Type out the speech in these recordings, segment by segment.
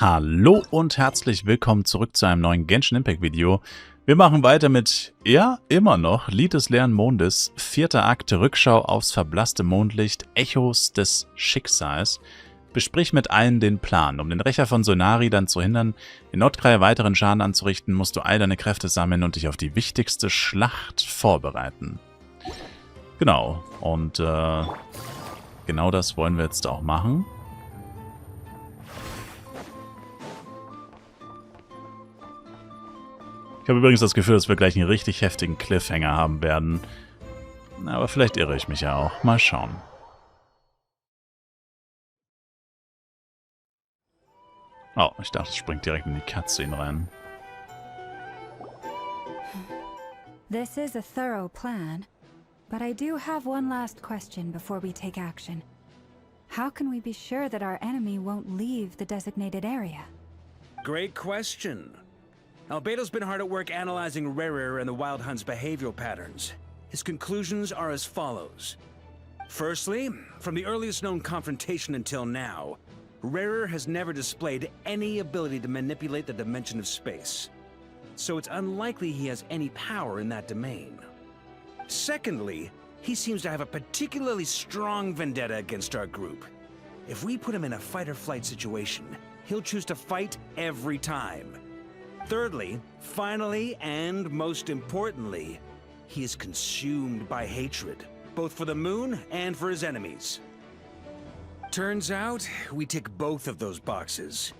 Hallo und herzlich willkommen zurück zu einem neuen Genshin Impact Video. Wir machen weiter mit, ja, immer noch, Lied des leeren Mondes, 4. Akt, Rückschau aufs verblasste Mondlicht, Echos des Schicksals. Besprich mit allen den Plan. Um den Rächer von Sonari dann zu hindern, in Nordkraya weiteren Schaden anzurichten, musst du all deine Kräfte sammeln und dich auf die wichtigste Schlacht vorbereiten. Genau, und genau das wollen wir jetzt auch machen. Ich habe übrigens das Gefühl, dass wir gleich einen richtig heftigen Cliffhanger haben werden. Aber vielleicht irre ich mich ja auch. Mal schauen. Oh, ich dachte, es springt direkt in die Cutscene rein. This is a thorough plan, but I do have one last question before we take action. How can we be sure that our enemy won't leave the designated area? Great question. Albedo's been hard at work analyzing Rerir and the Wild Hunt's behavioral patterns. His conclusions are as follows. Firstly, from the earliest known confrontation until now, Rerir has never displayed any ability to manipulate the dimension of space. So it's unlikely he has any power in that domain. Secondly, he seems to have a particularly strong vendetta against our group. If we put him in a fight-or-flight situation, he'll choose to fight every time. Thirdly, finally, and most importantly, he is consumed by hatred, both for the moon and for his enemies. Turns out, we tick both of those boxes.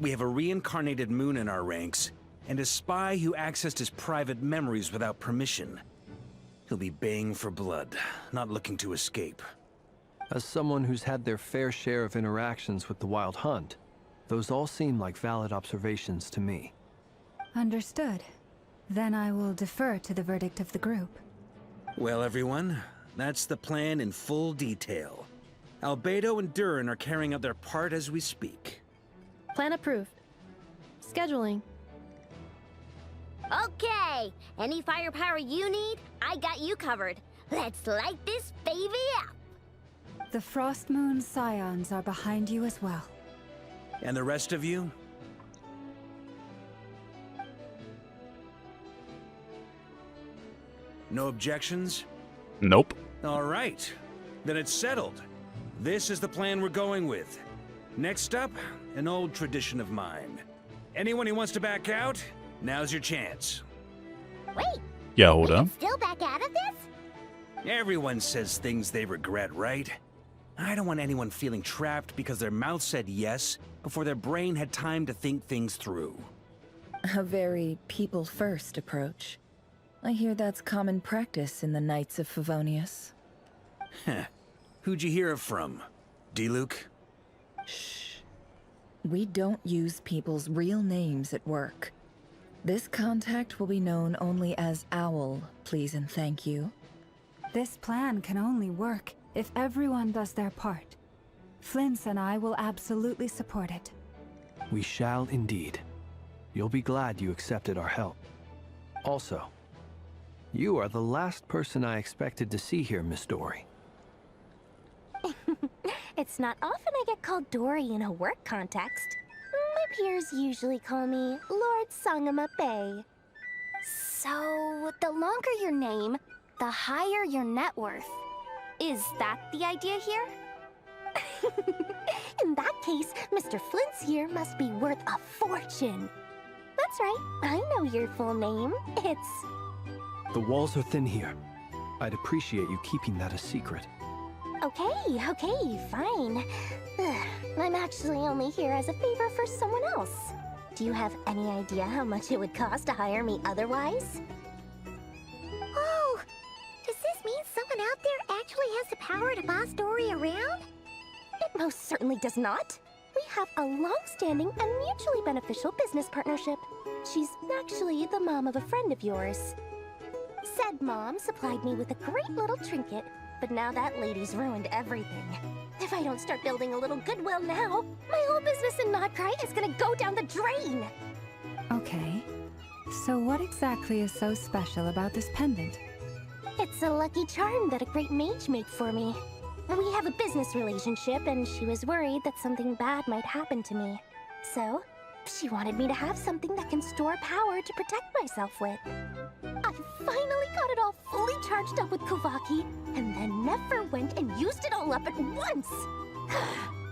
We have a reincarnated moon in our ranks, and a spy who accessed his private memories without permission. He'll be baying for blood, not looking to escape. As someone who's had their fair share of interactions with the Wild Hunt, those all seem like valid observations to me. Understood. Then I will defer to the verdict of the group. Well, everyone, that's the plan in full detail. Albedo and Durin are carrying out their part as we speak. Plan approved. Scheduling. Okay, any firepower you need, I got you covered. Let's light this baby up. The Frost Moon Scions are behind you as well. And the rest of you? No objections? Nope. All right, then it's settled. This is the plan we're going with. Next up, an old tradition of mine. Anyone who wants to back out, now's your chance. Wait, Ja, we oder? can still back out of this? Everyone says things they regret, right? I don't want anyone feeling trapped because their mouth said yes before their brain had time to think things through. A very people-first approach. I hear that's common practice in the Knights of Favonius. Heh. Who'd you hear it from? Diluc? Shh. We don't use people's real names at work. This contact will be known only as Owl, please and thank you. This plan can only work if everyone does their part. Flintz and I will absolutely support it. We shall indeed. You'll be glad you accepted our help. Also, you are the last person I expected to see here, Miss Dory. It's not often I get called Dory in a work context. My peers usually call me Lord Sangama Bay. So, the longer your name, the higher your net worth. Is that the idea here? In that case, Mr. Flint's here must be worth a fortune. That's right, I know your full name. It's... The walls are thin here. I'd appreciate you keeping that a secret. Okay, fine. Ugh, I'm actually only here as a favor for someone else. Do you have any idea how much it would cost to hire me otherwise? Oh, does this mean someone out there actually has the power to boss Dory around? It most certainly does not. We have a long-standing and mutually beneficial business partnership. She's actually the mom of a friend of yours. Said mom supplied me with a great little trinket, but now that lady's ruined everything. If I don't start building a little goodwill now, my whole business in Nordkraya is gonna go down the drain! Okay. So what exactly is so special about this pendant? It's a lucky charm that a great mage made for me. We have a business relationship, and she was worried that something bad might happen to me. So, she wanted me to have something that can store power to protect myself with. I finally got it all fully charged up with Kovaki, and then never went and used it all up at once.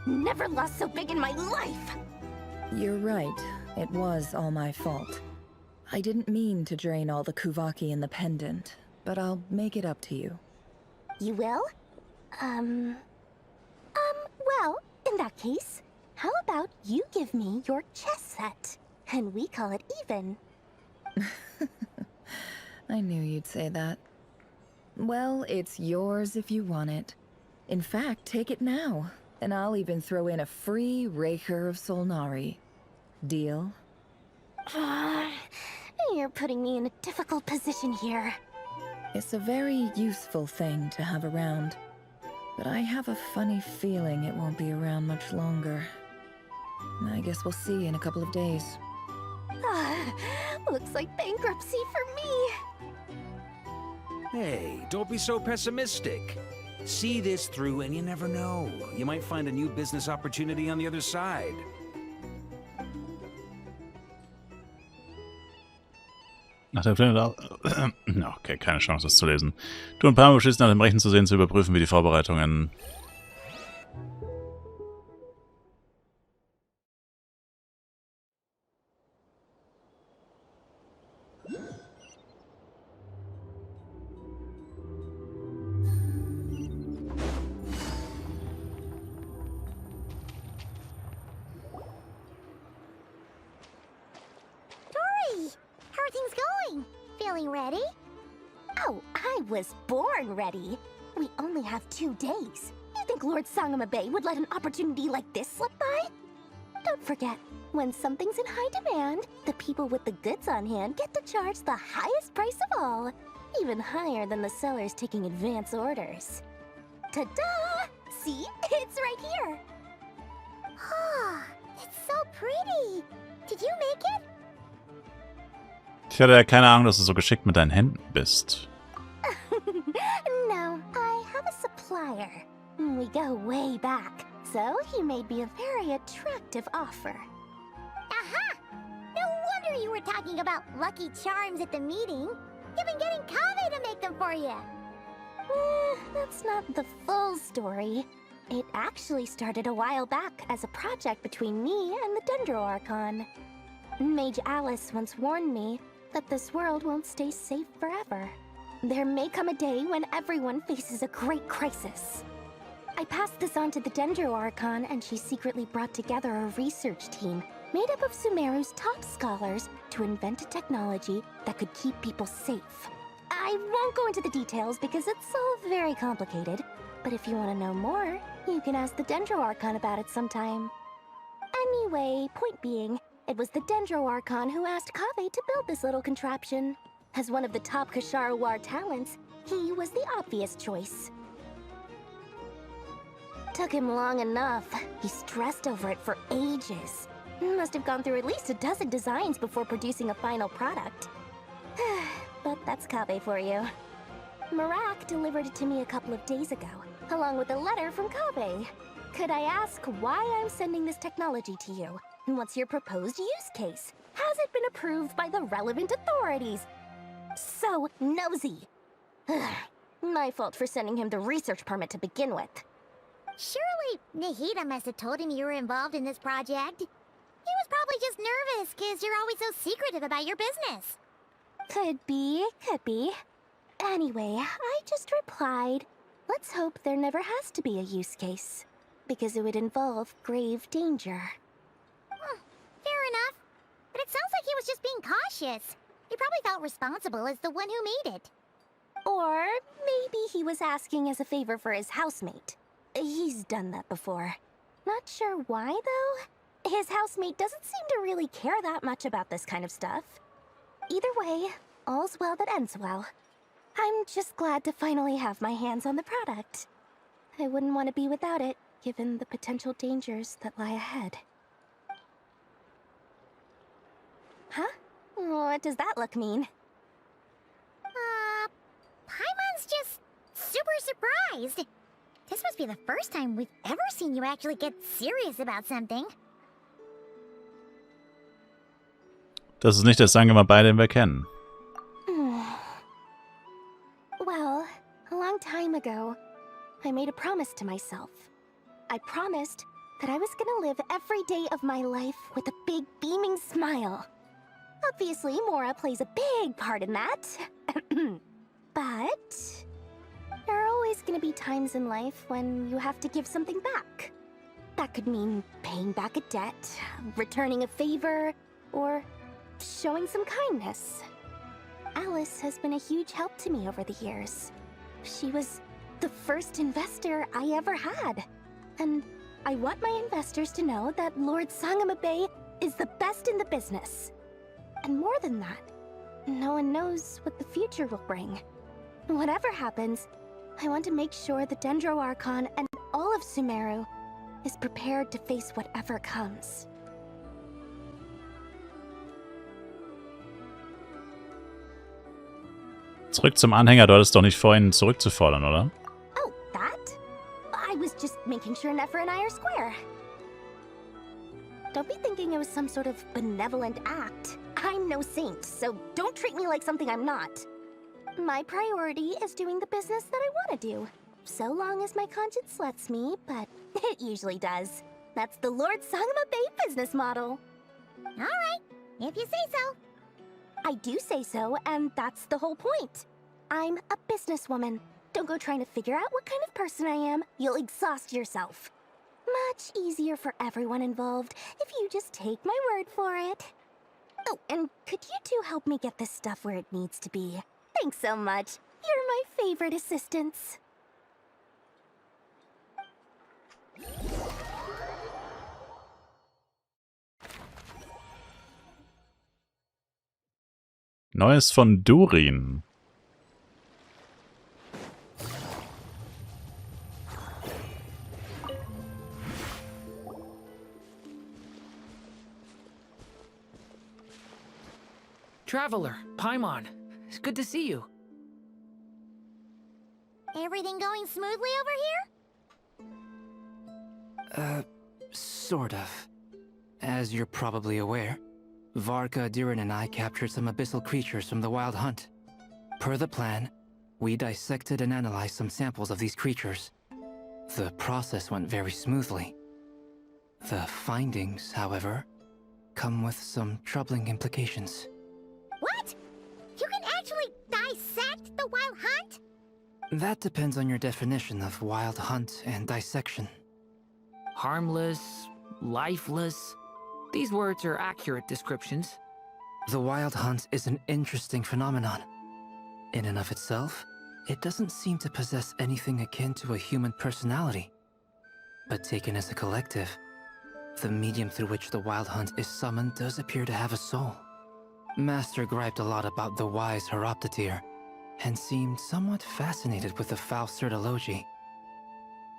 Never lost so big in my life. You're right. It was all my fault. I didn't mean to drain all the Kuvaki in the pendant, but I'll make it up to you. You will? Well, in that case, how about you give me your chess set, and we call it even? I knew you'd say that. Well, it's yours if you want it. In fact, take it now, and I'll even throw in a free Raker of Solnari. Deal? You're putting me in a difficult position here. It's a very useful thing to have around, but I have a funny feeling it won't be around much longer. I guess we'll see in a couple of days. Looks like bankruptcy for me. Hey, don't be so pessimistic. See this through and you never know. You might find a new business opportunity on the other side. Nach der Pläne okay, keine Chance, das zu lesen. Du und Palmer beschließen, nach dem Rechen zu sehen, zu überprüfen, wie die Vorbereitungen... How are things going? Feeling ready? Oh, I was born ready. We only have 2 days. You think Lord Sangamabe would let an opportunity like this slip by? Don't forget, when something's in high demand, the people with the goods on hand get to charge the highest price of all. Even higher than the sellers taking advance orders. Ta-da! See? It's right here. Ah, it's so pretty. Did you make it? Ich hatte ja keine Ahnung, dass du so geschickt mit deinen Händen bist. No, I have a supplier. We go way back, so he made me a very attractive offer. Aha! No wonder you were talking about Lucky Charms at the meeting. You've been getting Kaveh to make them for you. That's not the full story. It actually started a while back as a project between me and the Dendro Archon. Mage Alice once warned me that this world won't stay safe forever. There may come a day when everyone faces a great crisis. I passed this on to the Dendro Archon, and she secretly brought together a research team made up of Sumeru's top scholars to invent a technology that could keep people safe. I won't go into the details because it's all very complicated, but if you want to know more, you can ask the Dendro Archon about it sometime. Anyway, point being, it was the Dendro Archon who asked Kaveh to build this little contraption. As one of the top Kashara War talents, he was the obvious choice. Took him long enough. He stressed over it for ages. Must have gone through at least a dozen designs before producing a final product. But that's Kaveh for you. Marak delivered it to me a couple of days ago, along with a letter from Kaveh. Could I ask why I'm sending this technology to you? And what's your proposed use case? Has it been approved by the relevant authorities? So nosy. My fault for sending him the research permit to begin with. Surely Nahida must have told him you were involved in this project. He was probably just nervous because you're always so secretive about your business. Could be, could be. Anyway, I just replied, let's hope there never has to be a use case. Because it would involve grave danger. Fair enough. But it sounds like he was just being cautious. He probably felt responsible as the one who made it. Or maybe he was asking as a favor for his housemate. He's done that before. Not sure why, though. His housemate doesn't seem to really care that much about this kind of stuff. Either way, all's well that ends well. I'm just glad to finally have my hands on the product. I wouldn't want to be without it, given the potential dangers that lie ahead. Huh? What does that look mean? Paimon's just super surprised. This must be the first time we've ever seen you actually get serious about something. Das ist nicht das Sangema-Bei, den wir kennen. Well, a long time ago, I made a promise to myself. I promised that I was gonna live every day of my life with a big beaming smile. Obviously, Mora plays a big part in that. But there are always gonna be times in life when you have to give something back. That could mean paying back a debt, returning a favor, or showing some kindness. Alice has been a huge help to me over the years. She was the first investor I ever had. And I want my investors to know that Lord Sangama Bay is the best in the business. And more than that, no one knows what the future will bring. Whatever happens, I want to make sure the Dendro Archon and all of Sumeru is prepared to face whatever comes. Zurück zum Anhänger, du hattest doch nicht vor, ihn zurückzufordern, oder? Oh, that? I was just making sure Nefer and I are square. Don't be thinking it was some sort of benevolent act. I'm no saint, so don't treat me like something I'm not. My priority is doing the business that I want to do. So long as my conscience lets me, but it usually does. That's the Lord Sangama Bay business model. Alright, if you say so. I do say so, and that's the whole point. I'm a businesswoman. Don't go trying to figure out what kind of person I am. You'll exhaust yourself. Much easier for everyone involved if you just take my word for it. Oh, and could you two help me get this stuff where it needs to be? Thanks so much. You're my favorite assistants. Neues von Durin. Traveler, Paimon, it's good to see you. Everything going smoothly over here? Sort of. As you're probably aware, Varka, Diren, and I captured some abyssal creatures from the Wild Hunt. Per the plan, we dissected and analyzed some samples of these creatures. The process went very smoothly. The findings, however, come with some troubling implications. What? You can actually dissect the Wild Hunt? That depends on your definition of Wild Hunt and dissection. Harmless, lifeless. These words are accurate descriptions. The Wild Hunt is an interesting phenomenon. In and of itself, it doesn't seem to possess anything akin to a human personality. But taken as a collective, the medium through which the Wild Hunt is summoned does appear to have a soul. Master griped a lot about the wise Horoptotire, and seemed somewhat fascinated with the Faust Certology.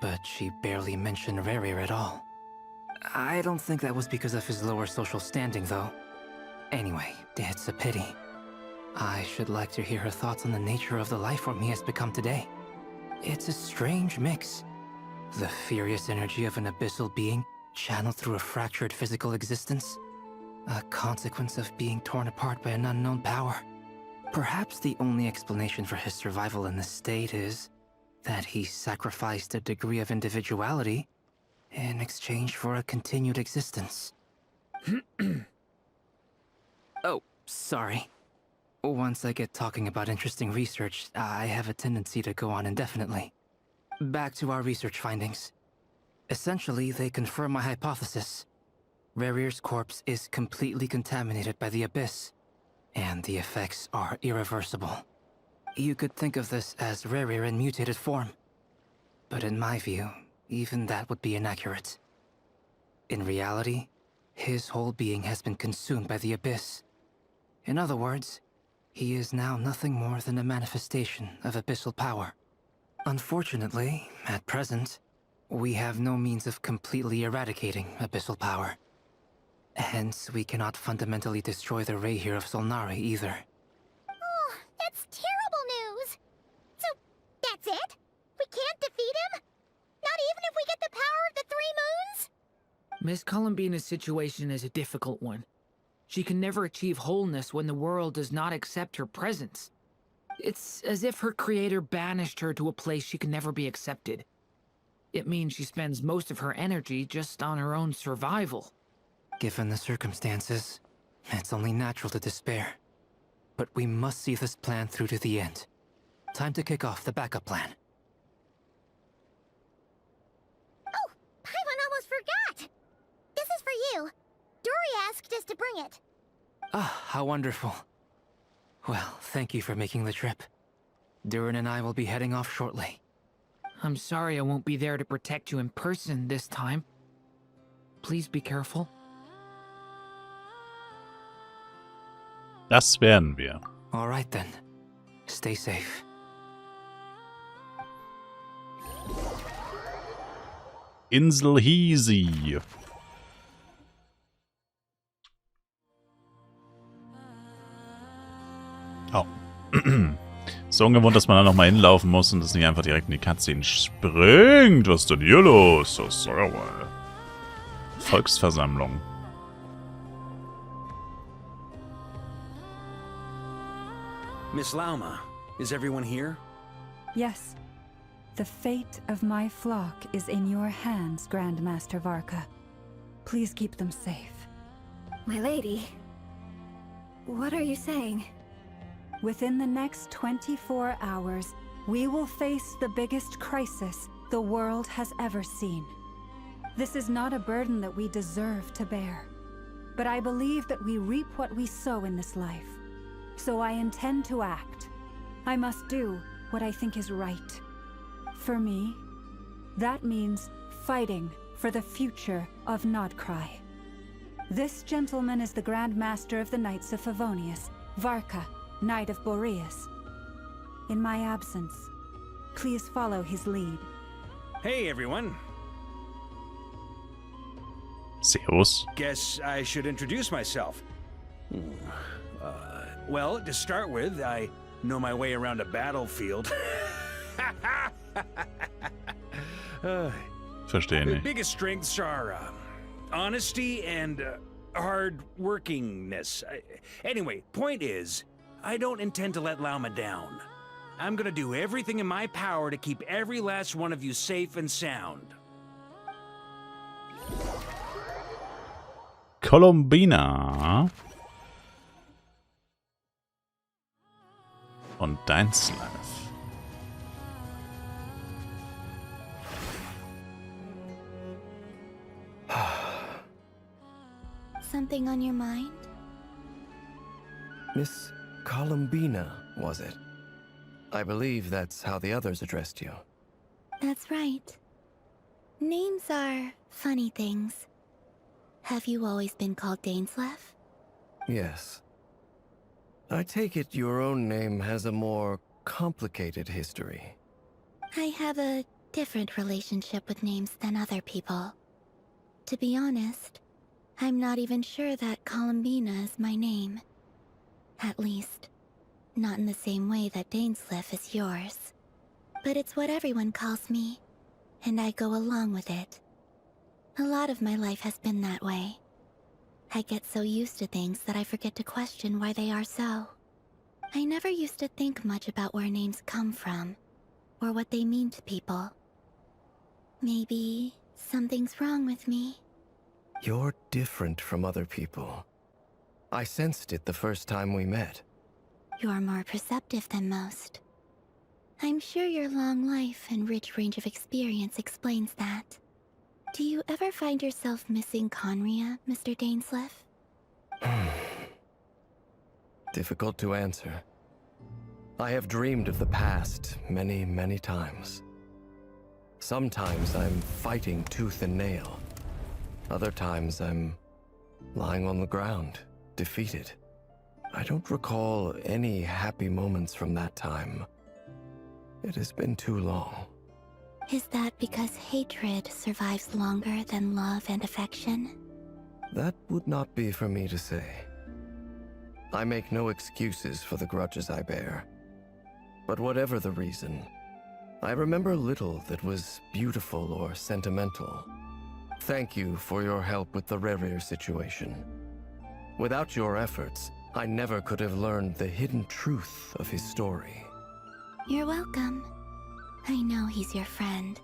But she barely mentioned Rerir at all. I don't think that was because of his lower social standing, though. Anyway, it's a pity. I should like to hear her thoughts on the nature of the life form he has become today. It's a strange mix. The furious energy of an abyssal being channeled through a fractured physical existence. A consequence of being torn apart by an unknown power. Perhaps the only explanation for his survival in this state is that he sacrificed a degree of individuality in exchange for a continued existence. Oh, sorry. Once I get talking about interesting research, I have a tendency to go on indefinitely. Back to our research findings. Essentially, they confirm my hypothesis. Rerir's corpse is completely contaminated by the Abyss, and the effects are irreversible. You could think of this as Rerir in mutated form. But in my view, even that would be inaccurate. In reality, his whole being has been consumed by the Abyss. In other words, he is now nothing more than a manifestation of abyssal power. Unfortunately, at present, we have no means of completely eradicating abyssal power. Hence, we cannot fundamentally destroy the Rerir of Solnari either. Oh, that's terrible news. So, that's it? We can't defeat him? Not even if we get the power of the Three Moons? Miss Columbina's situation is a difficult one. She can never achieve wholeness when the world does not accept her presence. It's as if her creator banished her to a place she can never be accepted. It means she spends most of her energy just on her own survival. Given the circumstances, it's only natural to despair. But we must see this plan through to the end. Time to kick off the backup plan. Oh, Paimon almost forgot! This is for you. Dory asked us to bring it. Ah, how wonderful. Well, thank you for making the trip. Durin and I will be heading off shortly. I'm sorry I won't be there to protect you in person this time. Please be careful. Das werden wir. All right then. Stay safe. Insel Hisi. Oh. So ungewohnt, dass man da nochmal hinlaufen muss und das nicht einfach direkt in die Cutscene springt. Was ist denn hier los? Das ist ja wohl. Volksversammlung. Miss Lauma, is everyone here? Yes. The fate of my flock is in your hands, Grandmaster Varka. Please keep them safe. My lady, what are you saying? Within the next 24 hours, we will face the biggest crisis the world has ever seen. This is not a burden that we deserve to bear, but I believe that we reap what we sow in this life. So I intend to act. I must do what I think is right. For me, that means fighting for the future of Nodcry. This gentleman is the Grand Master of the Knights of Favonius, Varka, Knight of Boreas. In my absence, please follow his lead. Hey, everyone. Servus. Guess I should introduce myself. Well, to start with, I know my way around a battlefield. Verstehe The nicht. biggest strengths are honesty and hard workingness. Anyway, point is, I don't intend to let Lauma down. I'm gonna do everything in my power to keep every last one of you safe and sound. Columbina. Und Dainsleif. Something on your mind? Miss Columbina, was it? I believe that's how the others addressed you. That's right. Names are funny things. Have you always been called Dainsleif? Yes. I take it your own name has a more complicated history. I have a different relationship with names than other people. To be honest, I'm not even sure that Columbina is my name. At least, not in the same way that Dainsleif is yours. But it's what everyone calls me, and I go along with it. A lot of my life has been that way. I get so used to things that I forget to question why they are so. I never used to think much about where names come from, or what they mean to people. Maybe something's wrong with me. You're different from other people. I sensed it the first time we met. You're more perceptive than most. I'm sure your long life and rich range of experience explains that. Do you ever find yourself missing Conria, Mr. Dainsleif? Difficult to answer. I have dreamed of the past many, many times. Sometimes I'm fighting tooth and nail. Other times I'm lying on the ground, defeated. I don't recall any happy moments from that time. It has been too long. Is that because hatred survives longer than love and affection? That would not be for me to say. I make no excuses for the grudges I bear. But whatever the reason, I remember little that was beautiful or sentimental. Thank you for your help with the Rerir situation. Without your efforts, I never could have learned the hidden truth of his story. You're welcome. I know he's your friend.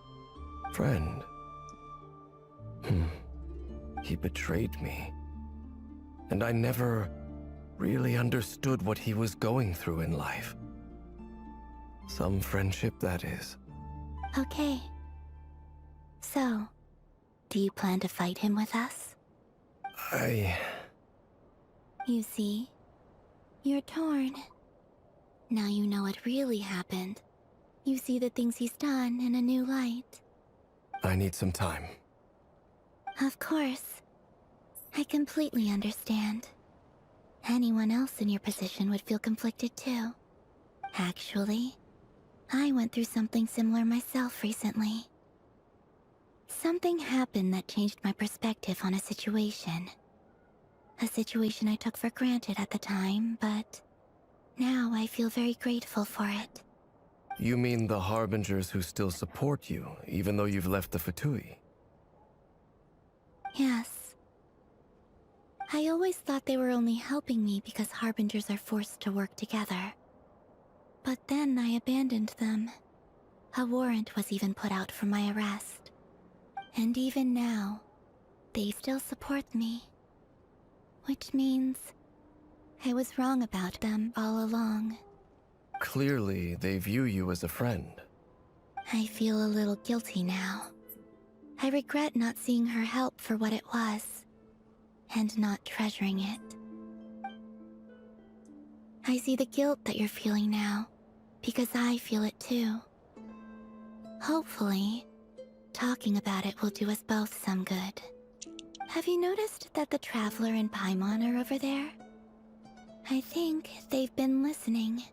Friend? He betrayed me. And I never really understood what he was going through in life. Some friendship, that is. Okay. So, do you plan to fight him with us? You see, you're torn. Now you know what really happened. You see the things he's done in a new light. I need some time. Of course. I completely understand. Anyone else in your position would feel conflicted too. Actually, I went through something similar myself recently. Something happened that changed my perspective on a situation. A situation I took for granted at the time, but now I feel very grateful for it. You mean the Harbingers who still support you, even though you've left the Fatui? Yes. I always thought they were only helping me because Harbingers are forced to work together. But then I abandoned them. A warrant was even put out for my arrest. And even now, they still support me. Which means I was wrong about them all along. Clearly, they view you as a friend. I feel a little guilty now. I regret not seeing her help for what it was, and not treasuring it. I see the guilt that you're feeling now, because I feel it too. Hopefully, talking about it will do us both some good. Have you noticed that the Traveler and Paimon are over there? I think they've been listening.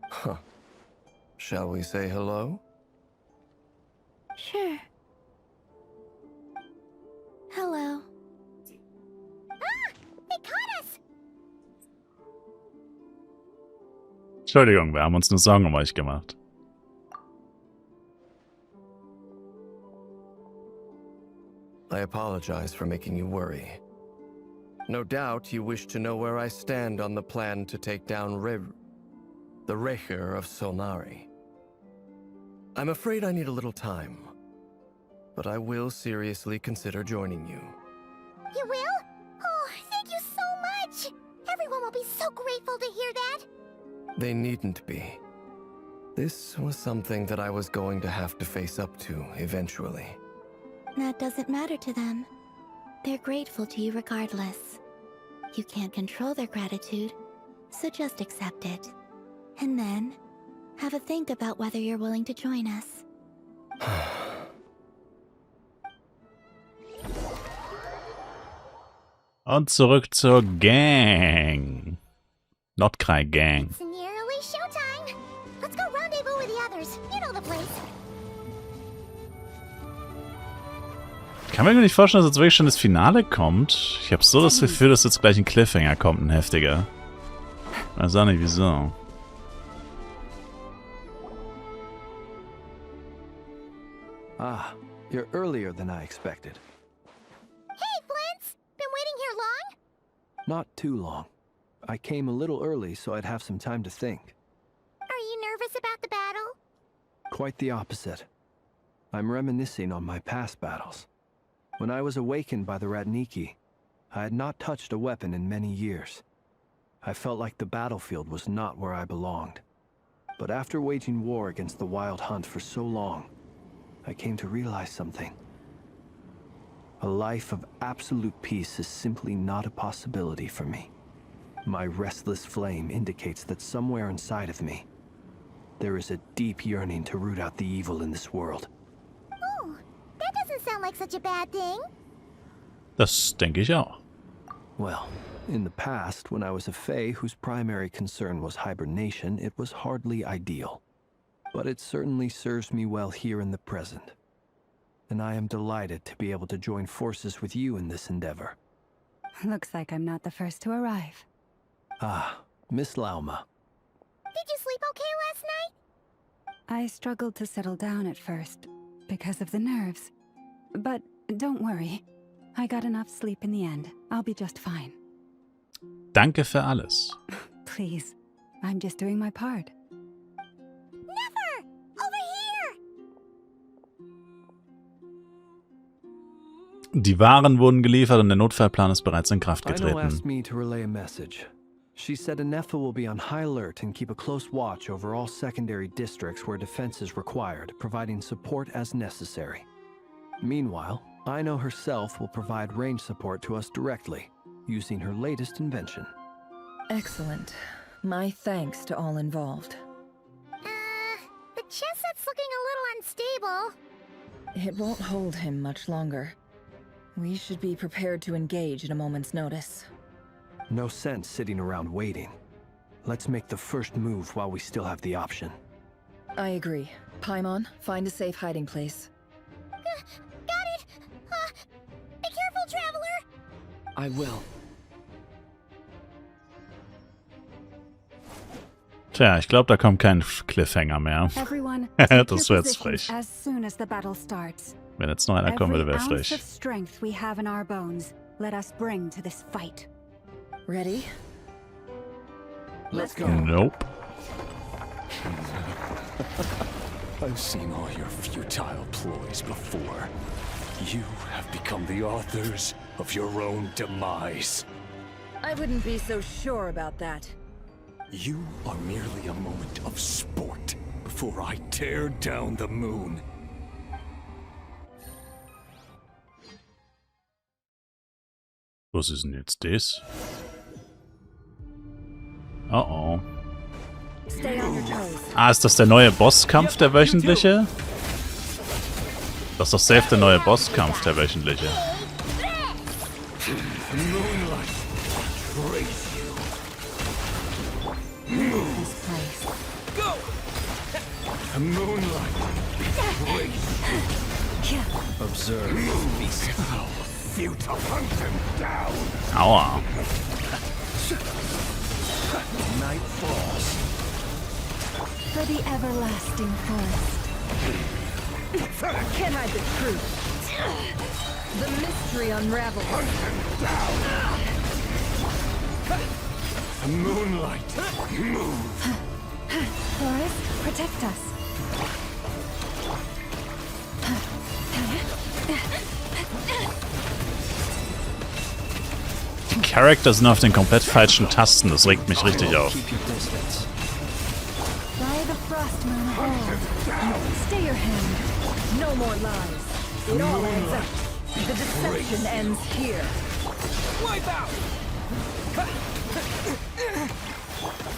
Huh. Shall we say hello? Sure. Hello. Ah! They caught us! Entschuldigung, wir haben uns nur Sorgen um euch gemacht. I apologize for making you worry. No doubt you wish to know where I stand on the plan to take down the Recher of Solnari. I'm afraid I need a little time, but I will seriously consider joining you. You will? Oh, thank you so much! Everyone will be so grateful to hear that! They needn't be. This was something that I was going to have to face up to eventually. That doesn't matter to them. They're grateful to you regardless. You can't control their gratitude, so just accept it. And then, have a think about whether you're willing to join us. Und zurück zur Gang. Nordkrei Gang. It's nearly showtime! Let's go rendezvous with the others. You know the place. Ich kann mir gar nicht vorstellen, dass jetzt wirklich schon das Finale kommt. Ich habe so das Gefühl, dass jetzt gleich ein Cliffhanger kommt, ein heftiger. Ich weiß auch nicht wieso. Ah, you're earlier than I expected. Hey, Flint's! Been waiting here long? Not too long. I came a little early so I'd have some time to think. Are you nervous about the battle? Quite the opposite. I'm reminiscing on my past battles. When I was awakened by the Ratniki, I had not touched a weapon in many years. I felt like the battlefield was not where I belonged. But after waging war against the Wild Hunt for so long, I came to realize something. A life of absolute peace is simply not a possibility for me. My restless flame indicates that somewhere inside of me, there is a deep yearning to root out the evil in this world. Oh, that doesn't sound like such a bad thing. Das denke ich auch. Well, in the past, when I was a Fae whose primary concern was hibernation, it was hardly ideal. But it certainly serves me well here in the present. And I am delighted to be able to join forces with you in this endeavor. Looks like I'm not the first to arrive. Ah, Miss Lauma. Did you sleep okay last night? I struggled to settle down at first, because of the nerves. But don't worry. I got enough sleep in the end. I'll be just fine. Danke für alles. Please, I'm just doing my part. Never! Over here! Die Waren wurden geliefert und der Notfallplan ist bereits in Kraft Ino asked getreten. me to relay a message. She said Anefa will be on high alert and keep a close watch over all secondary districts where defense is required, providing support as necessary. Meanwhile, Ino herself will provide range support to us directly, using her latest invention. Excellent. My thanks to all involved. The chest set's looking a little unstable. It won't hold him much longer. We should be prepared to engage at a moment's notice. No sense sitting around waiting. Let's make the first move while we still have the option. I agree. Paimon, find a safe hiding place. Got it! Be careful, Traveler! I will. Tja, ich glaube, da kommt kein Cliffhanger mehr. Everyone, take your Das wäre jetzt positions frech. as soon as the battle starts. Wenn jetzt noch einer kommen würde, Every wäre ounce of frech. strength we have in our bones, let us bring to this fight. Ready? Let's go. Nope. I've seen all your futile ploys before. You have become the authors of your own demise. I wouldn't be so sure about that. You are merely a moment of sport before I tear down the moon. Was ist denn jetzt das? Oh oh. Stay on your toes. Ah, ist das der neue Bosskampf, der wöchentliche? Das ist doch safe der neue Bosskampf, der wöchentliche. Moonlight, praise you. This place. Go! Moonlight, praise you. Observe. How futile, hunt them down. Aua. Night falls. For the everlasting forest. Can't hide the truth. The mystery unravels. Moonlight, move. Forest, protect us. Die Charakter sind auf den komplett falschen Tasten. Das regt mich richtig auf. Keep your distance. By the frost moon of old. Stay your hand. No more lies. It all adds up. The deception ends here. Wipe out.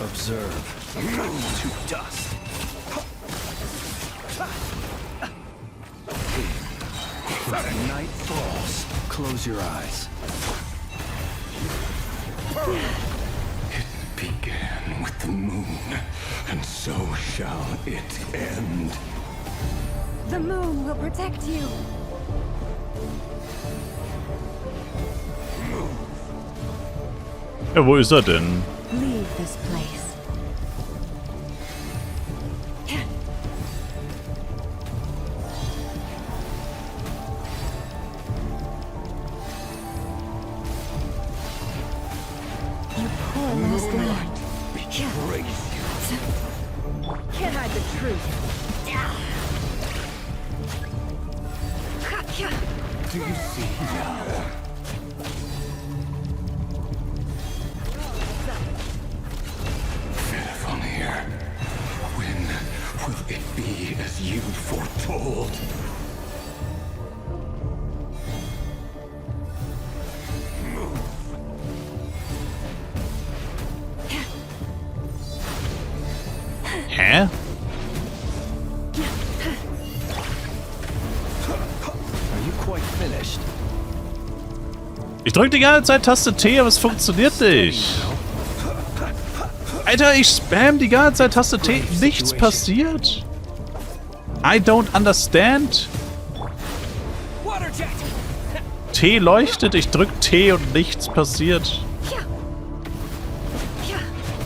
Observe. To dust. Night falls. Close your eyes. It began with the moon, and so shall it end. The moon will protect you. Ja, wo ist er denn? Leave this place. You poor lost land. Praise you. Can't hide the truth. Do you see now? Fenrir, when will it be as you foretold? Hä? Are you quite finished? Ich drück die ganze Zeit Taste T, aber es funktioniert nicht. Alter, ich spam die ganze Zeit Taste T. Nichts passiert. I don't understand. T leuchtet, ich drück T und nichts passiert.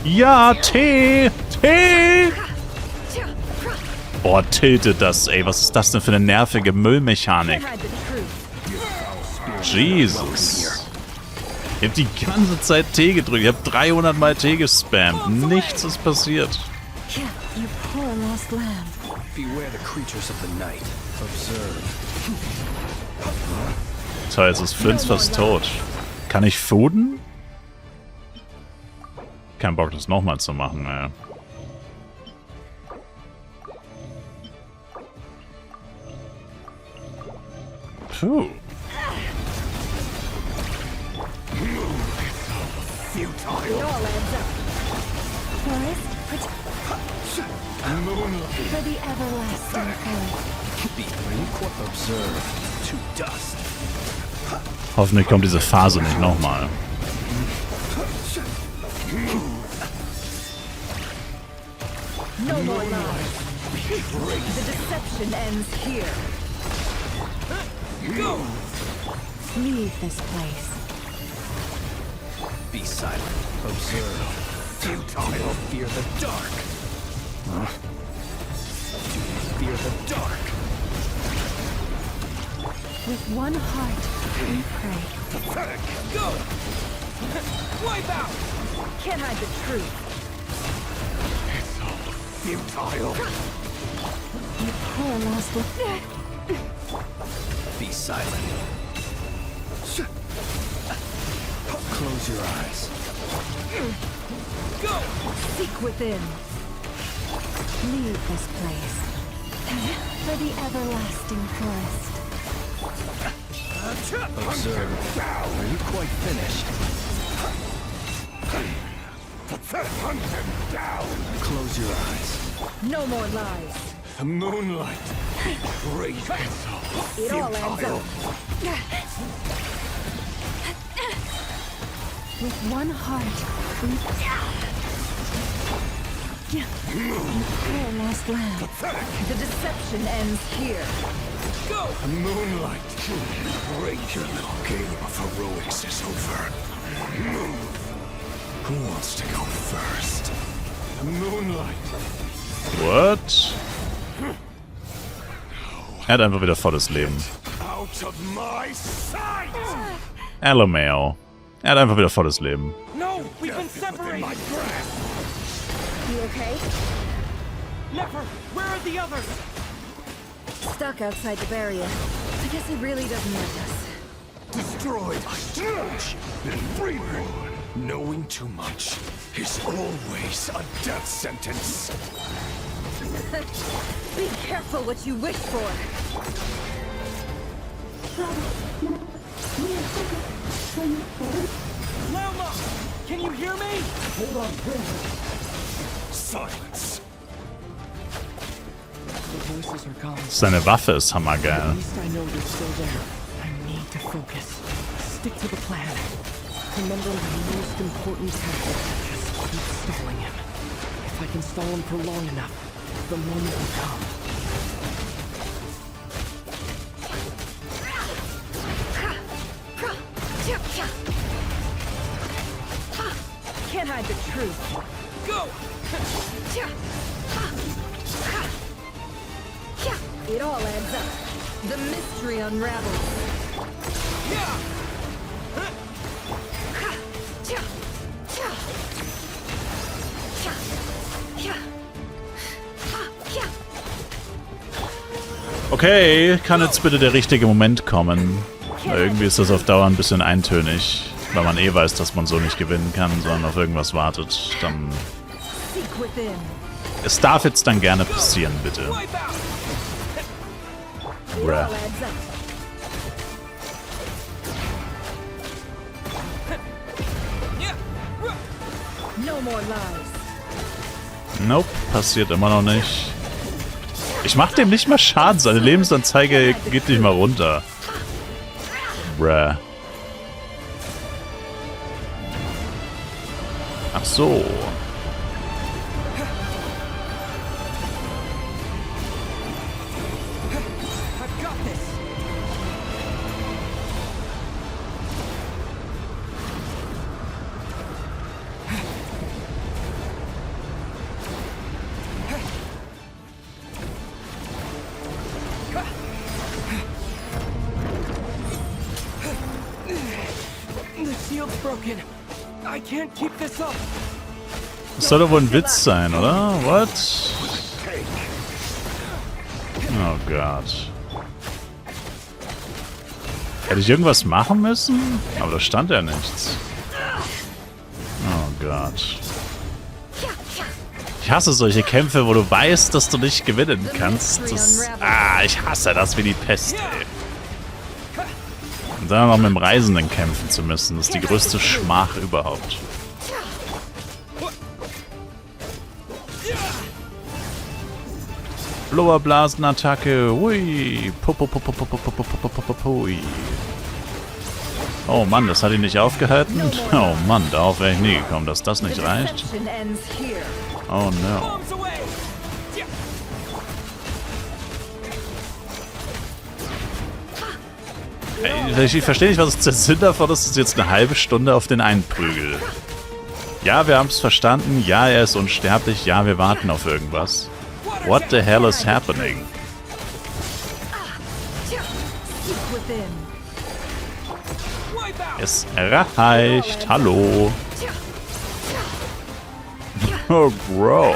Ja, T! T! Boah, tiltet das, ey. Was ist das denn für eine nervige Müllmechanik? Can't hide the truth. Jesus. Ich hab die ganze Zeit T gedrückt. Ich hab 300 Mal T gespammt. Nichts ist passiert. You poor lost lamb. Beware the creatures of the night. Observe. Toll, jetzt ist Flint's fast tot. Kann ich fooden? Kein Bock, das nochmal zu machen, ey. Puh. For the everlasting Observe. To dust. Hoffentlich kommt diese Phase nicht nochmal. No more lies. The deception ends here. Go! Leave this place. Be silent. Observe. Futile. Fear the dark. Fear the dark. With one heart, we pray. Pathetic. Go! Wipe out! Can't hide the truth. It's all futile. You poor lost lamb. Be silent. Close your eyes. Go! Seek within. Leave this place. For the everlasting forest. Observe. Are you quite finished? Hunt them down! Close your eyes. No more lies. The moonlight. Great. It all adds up. With one heart, we you poor lost lamb. The deception ends here. Go! The moonlight. Great. Your little game of heroics is over. Move. Who wants to go first? The moonlight. What? Er hat einfach wieder volles Leben. Out of my sight! LMAO. Er hat einfach wieder volles Leben. No, we've been separated. You okay? Never. Where are the others? Stuck outside the barrier. I guess he really doesn't like us. Destroyed. And freeborn. Knowing too much is always a death sentence. Be careful what you wish for. Lelma! Can you hear me? Hold on, silence. The voices are gone. Seine Waffe ist hammergeil. At least I know you're still there. I need to focus. Stick to the plan. Remember the most important task. Just keep stalling him. If I can stall him for long enough, the moment will come. Can't hide the truth. Go! It all adds up. The mystery unravels. Okay, kann jetzt bitte der richtige Moment kommen? Weil irgendwie ist das auf Dauer ein bisschen eintönig, weil man eh weiß, dass man so nicht gewinnen kann, sondern auf irgendwas wartet. Dann... Es darf jetzt dann gerne passieren, bitte. Bruh. Nope, passiert immer noch nicht. Ich mach dem nicht mal Schaden, seine Lebensanzeige geht nicht mal runter. Bruh. Ach so. The shield's broken. broken. I can't keep this up. Das soll doch wohl ein Witz sein, oder? What? Oh Gott. Hätte ich irgendwas machen müssen? Aber da stand ja nichts. Oh Gott. Ich hasse solche Kämpfe, wo du weißt, dass du nicht gewinnen kannst. Ich hasse das wie die Pest, ey. Und dann noch mit dem Reisenden kämpfen zu müssen, das ist die größte Schmach überhaupt. Blubberblasenattacke. Hui. Hui. Oh Mann, das hat ihn nicht aufgehalten. Oh Mann, darauf wäre ich nie gekommen, dass das nicht reicht. Oh no. Ich verstehe nicht, was ist der Sinn davon, dass es jetzt eine halbe Stunde auf den einen prügel. Ja, wir haben es verstanden. Ja, er ist unsterblich. Ja, wir warten auf irgendwas. What the hell is happening? Es reicht. Hallo. Oh, Bro.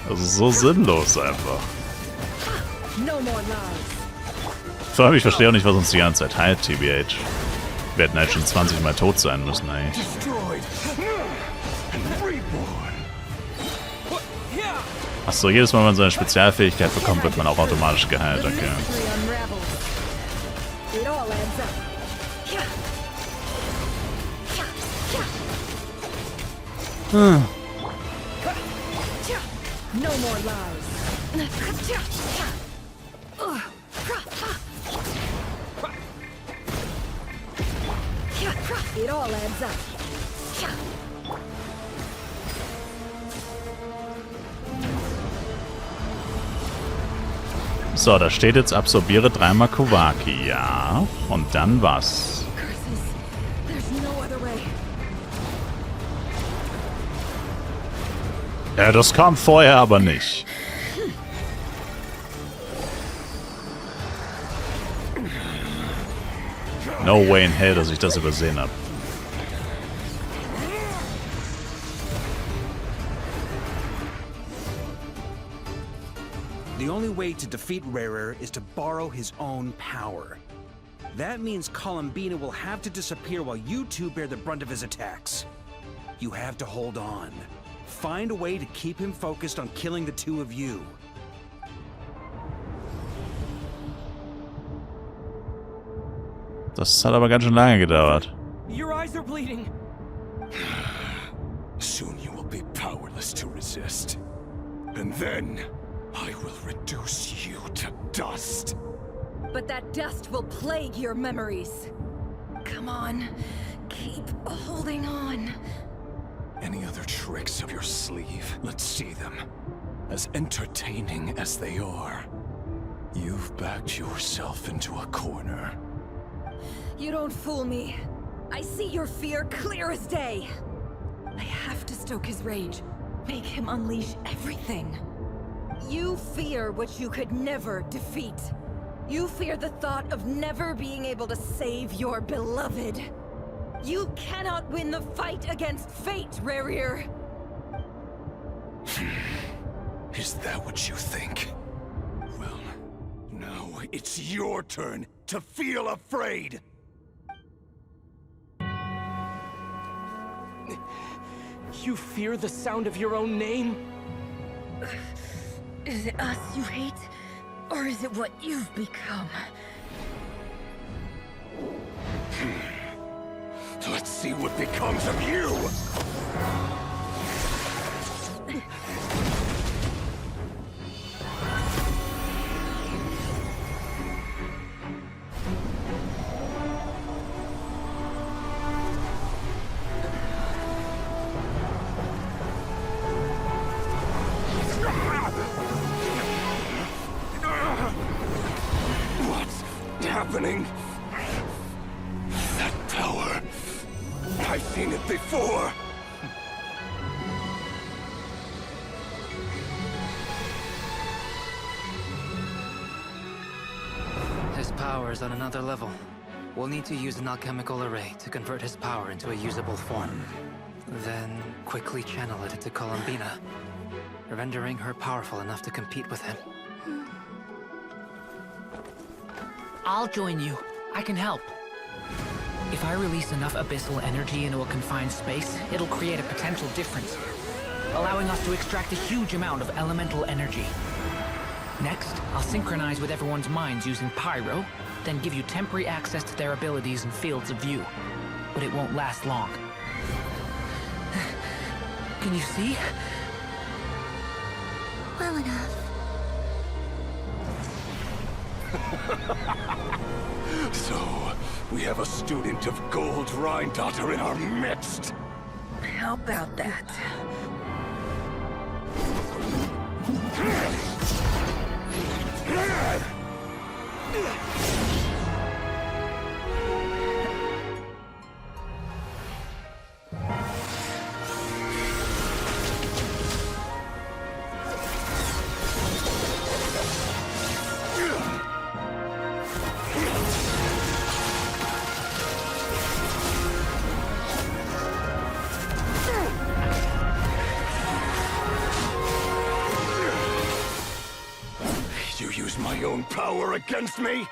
Das ist so sinnlos einfach. Vor allem, ich verstehe auch nicht, was uns die ganze Zeit heilt, TBH. Wir hätten halt schon 20 Mal tot sein müssen, eigentlich. Achso, jedes Mal, wenn man so eine Spezialfähigkeit bekommt, wird man auch automatisch geheilt, okay. It all adds up. So, da steht jetzt, absorbiere 3-mal Kuvaki, ja. Und dann was? Ja, das kam vorher aber nicht. No way in hell, dass ich das übersehen habe. The only way to defeat Rarer is to borrow his own power. That means Columbina will have to disappear while you two bear the brunt of his attacks. You have to hold on. Find a way to keep him focused on killing the two of you. Das hat aber ganz schön lange gedauert. Your eyes are bleeding. Soon you will be powerless to resist. And then I will reduce you to dust. But that dust will plague your memories. Come on, keep holding on. Any other tricks up your sleeve? Let's see them. As entertaining as they are. You've backed yourself into a corner. You don't fool me. I see your fear clear as day. I have to stoke his rage. Make him unleash everything. You fear what you could never defeat. You fear the thought of never being able to save your beloved. You cannot win the fight against fate, Rarir. Is that what you think? Well, now it's your turn to feel afraid. You fear the sound of your own name? Is it us you hate? Or is it what you've become? Let's see what becomes of you! Happening? That power. I've seen it before. His power is on another level. We'll need to use an alchemical array to convert his power into a usable form. Then quickly channel it into Columbina, rendering her powerful enough to compete with him. I'll join you. I can help. If I release enough abyssal energy into a confined space, it'll create a potential difference, allowing us to extract a huge amount of elemental energy. Next, I'll synchronize with everyone's minds using Pyro, then give you temporary access to their abilities and fields of view. But it won't last long. Can you see? Well enough. So, we have a student of Gold Rheindotter in our midst. How about that? You use my own power against me?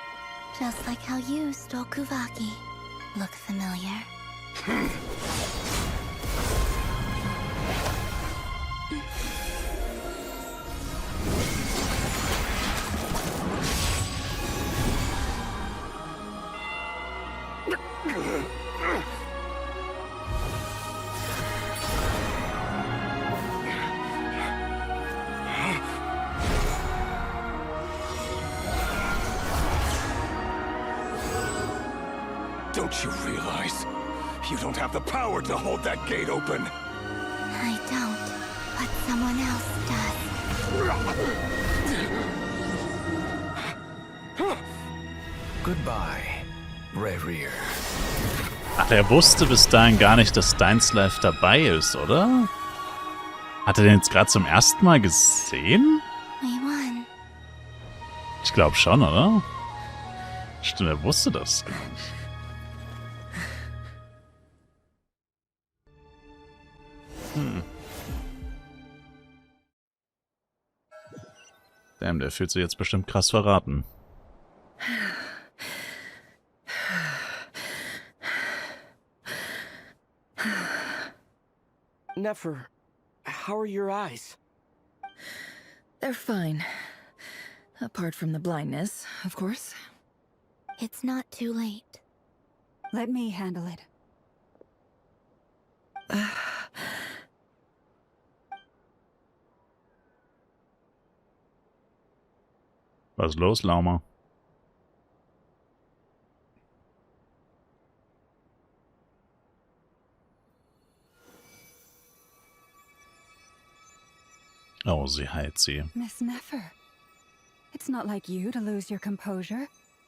Just like how you stole Kuvaki. Look familiar? Don't you realize? You don't have the power to hold that gate open. I don't, but someone else does. Goodbye, Rerir. Ach, er wusste bis dahin gar nicht, dass Dainsleif dabei ist, oder? Hat er den jetzt gerade zum ersten Mal gesehen? We won. Ich glaube schon, oder? Stimmt, er wusste das gar nicht. Damn, der fühlt sich jetzt bestimmt krass verraten. Nefer, how are your eyes? They're fine. Apart from the blindness, of course. It's not too late. Let me handle it. Was ist los, Lauma? Oh, sie heilt sie. Miss Nefer, it's not like you to lose your composure.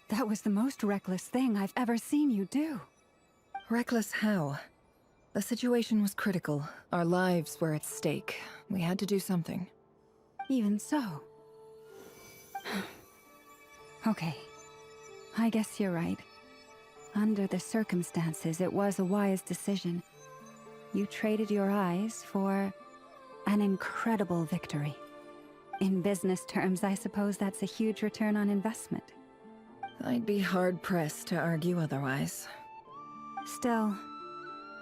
That was the most reckless thing I've ever seen you do. Reckless how? The situation was critical. Our lives were at stake. We had to do something. Even so. Okay. I guess you're right. Under the circumstances, it was a wise decision. You traded your eyes for an incredible victory. In business terms, I suppose that's a huge return on investment. I'd be hard-pressed to argue otherwise. Still,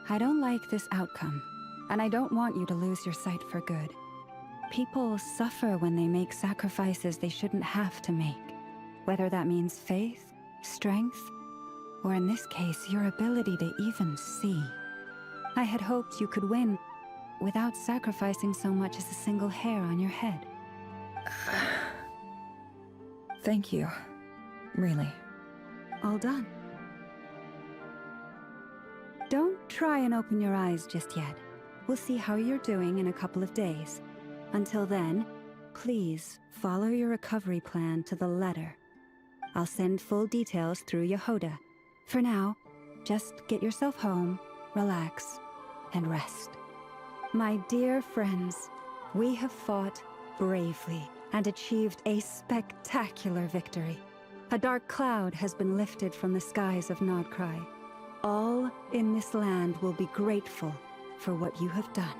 I don't like this outcome, and I don't want you to lose your sight for good. People suffer when they make sacrifices they shouldn't have to make. Whether that means faith, strength, or in this case, your ability to even see. I had hoped you could win without sacrificing so much as a single hair on your head. Thank you. Really. All done. Don't try and open your eyes just yet. We'll see how you're doing in a couple of days. Until then, please follow your recovery plan to the letter. I'll send full details through Yehoda. For now, just get yourself home, relax, and rest. My dear friends, we have fought bravely and achieved a spectacular victory. A dark cloud has been lifted from the skies of Nodcry. All in this land will be grateful for what you have done.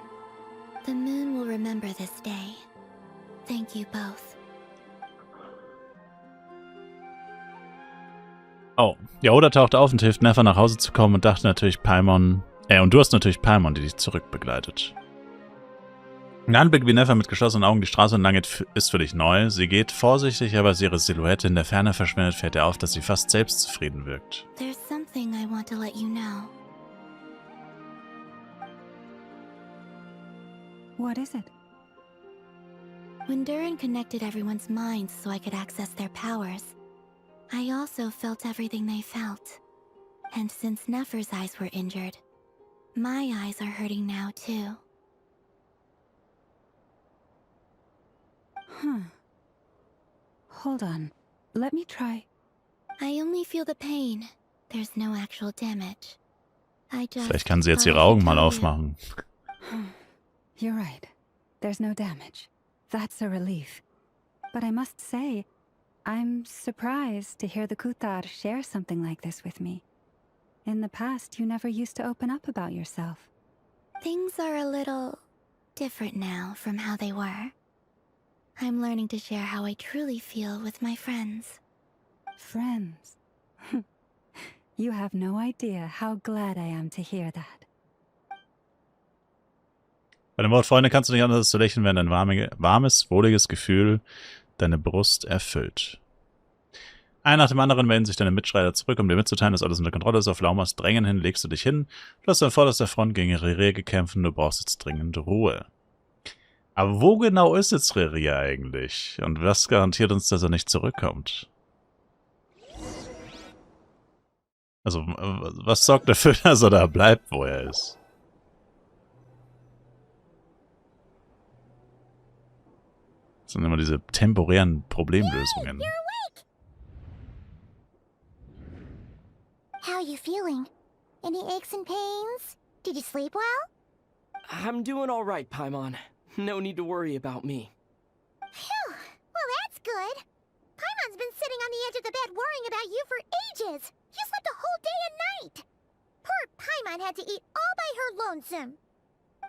The moon will remember this day. Thank you both. Oh, ja, Oda taucht auf und hilft Nefer nach Hause zu kommen und dachte natürlich Paimon, und du hast natürlich Paimon, die dich zurückbegleitet. Ein Anblick, wie Nefer mit geschlossenen Augen die Straße entlang geht, ist für dich neu. Sie geht vorsichtig, aber als ihre Silhouette in der Ferne verschwindet, fällt ihr auf, dass sie fast selbstzufrieden wirkt. There's something I want to let you know. What is it? When Durin connected everyone's minds so I could access their powers, I also felt everything they felt. And since Nefer's eyes were injured, my eyes are hurting now too. Huh. Hold on. Let me try. I only feel the pain. There's no actual damage. I just Vielleicht kann sie jetzt ihre Augen mal aufmachen. You're right. There's no damage. That's a relief. But I must say, I'm surprised to hear the Kuthar share something like this with me. In the past, you never used to open up about yourself. Things are a little different now from how they were. I'm learning to share how I truly feel with my friends. Friends? You have no idea how glad I am to hear that. Bei dem Wort Freunde kannst du nicht anders als zu lächeln, wenn ein warmes, wohliges Gefühl deine Brust erfüllt. Ein nach dem anderen melden sich deine Mitstreiter zurück, um dir mitzuteilen, dass alles unter Kontrolle ist. Auf Laumas Drängen hin legst du dich hin. Du hast an vorderster Front gegen Reria gekämpft und du brauchst jetzt dringend Ruhe. Aber wo genau ist jetzt Reria eigentlich? Und was garantiert uns, dass er nicht zurückkommt? Also, was sorgt dafür, dass er da bleibt, wo er ist? Das sind immer diese temporären Problemlösungen. Hey, you're awake! How are you feeling? Any aches and pains? Did you sleep well? I'm doing all right, Paimon. No need to worry about me. Phew! Well, that's good. Paimon's been sitting on the edge of the bed worrying about you for ages. You slept a whole day and night. Poor Paimon had to eat all by her lonesome.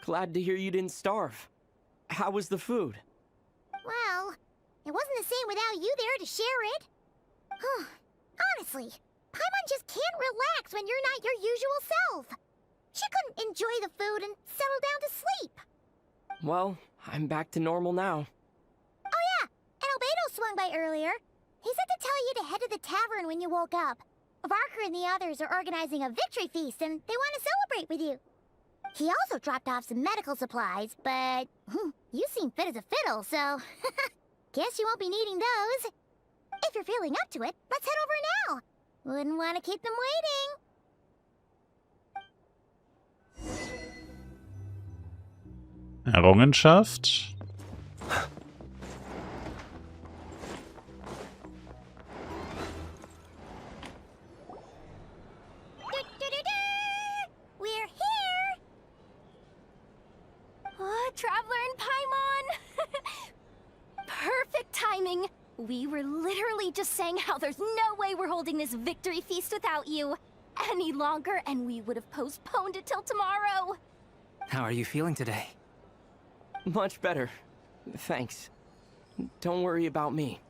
Glad to hear you didn't starve. How was the food? Well, it wasn't the same without you there to share it. Honestly, Paimon just can't relax when you're not your usual self. She couldn't enjoy the food and settle down to sleep. Well, I'm back to normal now. Oh yeah, and Albedo swung by earlier. He said to tell you to head to the tavern when you woke up. Varker and the others are organizing a victory feast and they want to celebrate with you. He also dropped off some medical supplies, but you seem fit as a fiddle, so guess you won't be needing those. If you're feeling up to it, let's head over now. Wouldn't want to keep them waiting. Errungenschaft? We're here! Traveler and Paimon! Perfect timing! We were literally just saying how there's no way we're holding this victory feast without you any longer, and we would have postponed it till tomorrow. How are you feeling today? Much better. Thanks. Don't worry about me.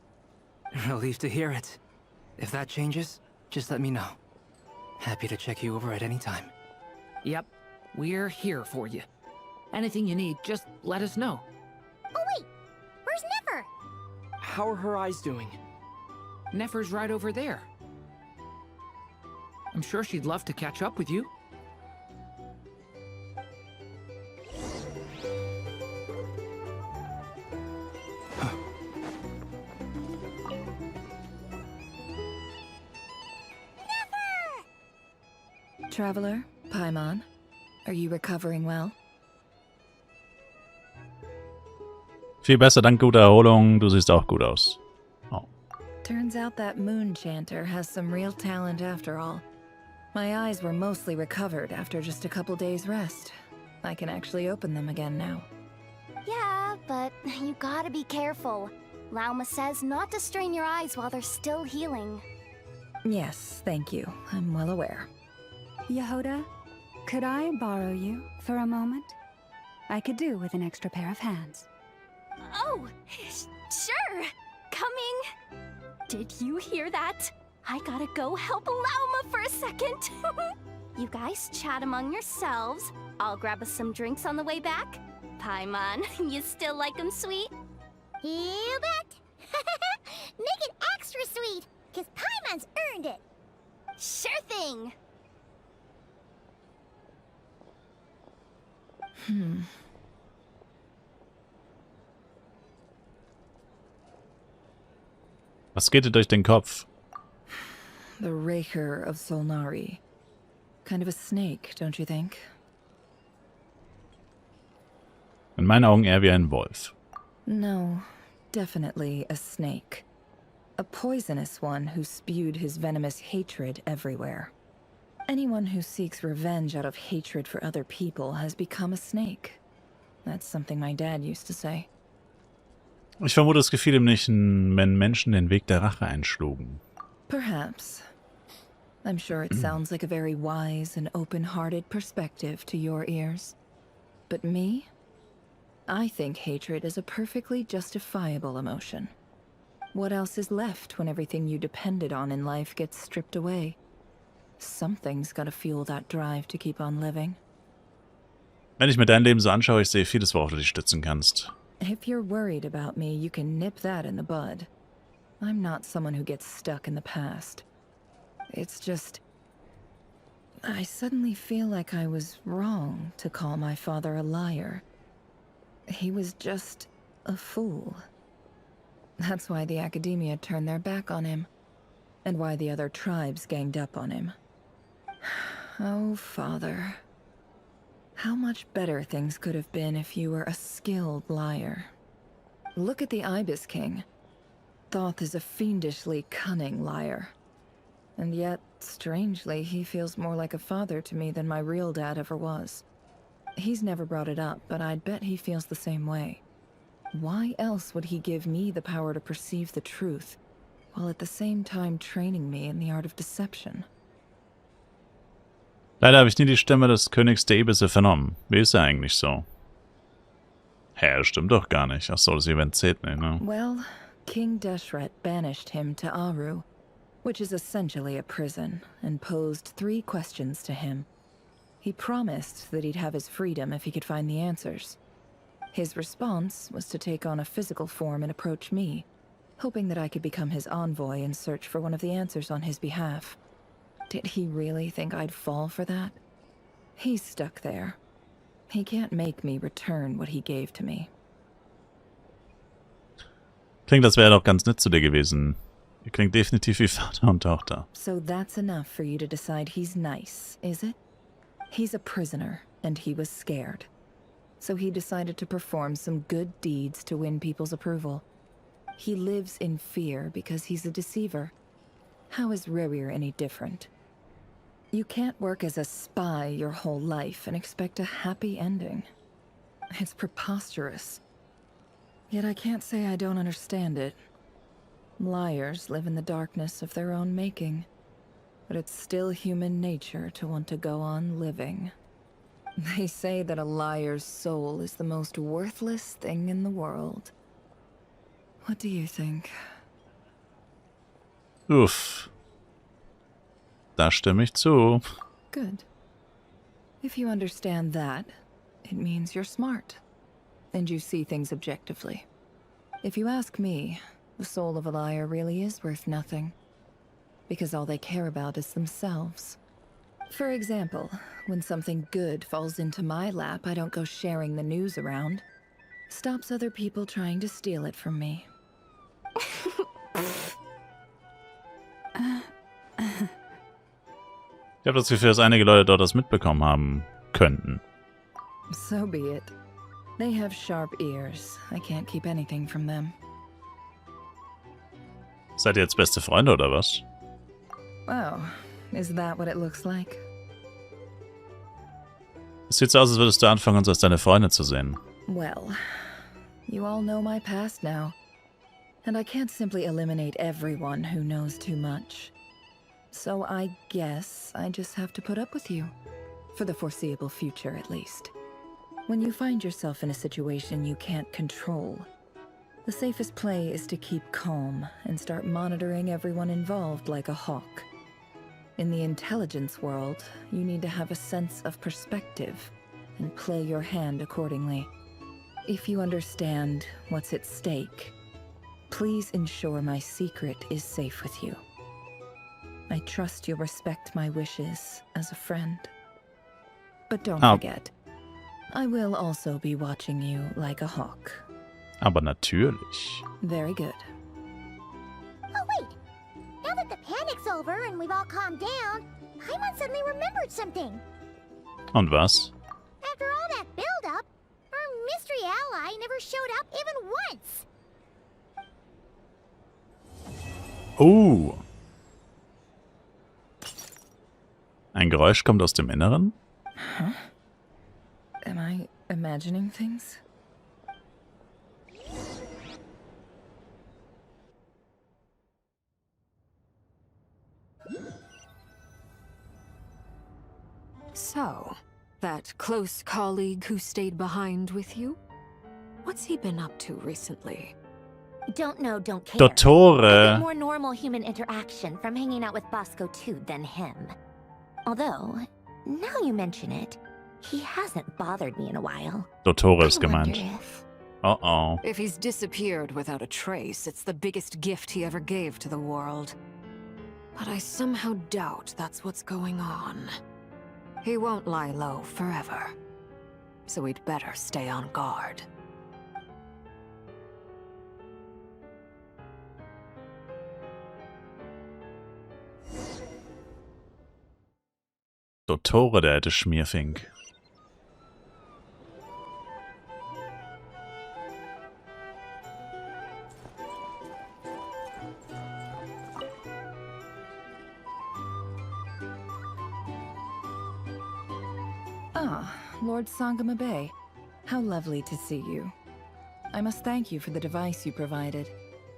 Relieved to hear it. If that changes, just let me know. Happy to check you over at any time. Yep, we're here for you. Anything you need, just let us know. Oh wait, where's Nefer? How are her eyes doing? Nefer's right over there. I'm sure she'd love to catch up with you. Traveler, Paimon, are you recovering well? Viel besser, dank guter Erholung. Du siehst auch gut aus. Oh. Turns out that moon chanter has some real talent after all. My eyes were mostly recovered after just a couple days rest. I can actually open them again now. Yeah, but you gotta be careful. Lauma says not to strain your eyes while they're still healing. Yes, thank you. I'm well aware. Yehoda, could I borrow you for a moment? I could do with an extra pair of hands. Oh, sure. Coming. Did you hear that? I gotta go help Lauma for a second. You guys chat among yourselves. I'll grab us some drinks on the way back. Paimon, you still like 'em sweet? You bet. Make it extra sweet, because Paimon's earned it. Sure thing. Was geht dir durch den Kopf? The Raker of Solnari. Kind of a snake, don't you think? In meinen Augen eher wie ein Wolf. No, definitely a snake. A poisonous one who spewed his venomous hatred everywhere. Anyone who seeks revenge out of hatred for other people has become a snake. That's something my dad used to say. Ich vermute, es gefiel ihm nicht, wenn Menschen den Weg der Rache einschlugen. Perhaps. I'm sure it sounds like a very wise and open-hearted perspective to your ears. But me? I think hatred is a perfectly justifiable emotion. What else is left when everything you depended on in life gets stripped away? Something's gotta fuel that drive to keep on living. Wenn ich mir dein Leben so anschaue, ich sehe vieles, worauf du dich stützen kannst. If you're worried about me, you can nip that in the bud. I'm not someone who gets stuck in the past. It's just... I suddenly feel like I was wrong to call my father a liar. He was just a fool. That's why the Academia turned their back on him, and why the other tribes ganged up on him. Oh, Father. How much better things could have been if you were a skilled liar. Look at the Ibis King. Thoth is a fiendishly cunning liar. And yet, strangely, he feels more like a father to me than my real dad ever was. He's never brought it up, but I'd bet he feels the same way. Why else would he give me the power to perceive the truth, while at the same time training me in the art of deception? Leider habe ich nie die Stimme des Königs der Ibisse vernommen. Wie ist er eigentlich so? Hä, stimmt doch gar nicht. Achso, das Event zählt nicht, ne? Well, King Deshret banished him to Aru, which is essentially a prison, and posed 3 questions to him. He promised that he'd have his freedom if he could find the answers. His response was to take on a physical form and approach me, hoping that I could become his envoy and search for one of the answers on his behalf. Did he really think I'd fall for that? He's stuck there. He can't make me return what he gave to me. Klingt, das wäre doch ganz nett zu dir gewesen. Ihr klingt definitiv wie Vater und Tochter. So that's enough for you to decide he's nice, is it? He's a prisoner, and he was scared. So he decided to perform some good deeds to win people's approval. He lives in fear because he's a deceiver. How is Rerir any different? You can't work as a spy your whole life and expect a happy ending. It's preposterous. Yet I can't say I don't understand it. Liars live in the darkness of their own making. But it's still human nature to want to go on living. They say that a liar's soul is the most worthless thing in the world. What do you think? Uff. Da stimme ich zu. Good. If you understand that, it means you're smart. And you see things objectively. If you ask me, the soul of a liar really is worth nothing. Because all they care about is themselves. For example, when something good falls into my lap, I don't go sharing the news around. Stops other people trying to steal it from me. Ich habe das Gefühl, dass einige Leute dort das mitbekommen haben könnten. So be it. They have sharp ears. I can't keep anything from them. Seid ihr jetzt beste Freunde oder was? Oh, is that what it looks like? Es sieht so aus, als würdest du anfangen, uns als deine Freunde zu sehen. Well, you all know my past now. And I can't simply eliminate everyone who knows too much. So I guess I just have to put up with you. For the foreseeable future, at least. When you find yourself in a situation you can't control, the safest play is to keep calm and start monitoring everyone involved like a hawk. In the intelligence world, you need to have a sense of perspective and play your hand accordingly. If you understand what's at stake, please ensure my secret is safe with you. I trust you'll respect my wishes as a friend. But don't forget, I will also be watching you like a hawk. Aber natürlich. Very good. Oh wait! Now that the panic's over and we've all calmed down, Paimon suddenly remembered something. Und was? After all that build-up, our mystery ally never showed up even once. Oh. Ein Geräusch kommt aus dem Inneren. Huh? Am I imagining things? So, that close colleague who stayed behind with you? What's he been up to recently? Don't know, don't care. Dottore. I get more normal human interaction from hanging out with Bosco 2 than him. Although, now you mention it, he hasn't bothered me in a while. Dottore ist gemeint. Uh-oh. If he's disappeared without a trace, it's the biggest gift he ever gave to the world. But I somehow doubt that's what's going on. He won't lie low forever. So we'd better stay on guard. Dottore, der alte Schmierfink. Ah, Lord Sangama Bay. How lovely to see you. I must thank you for the device you provided.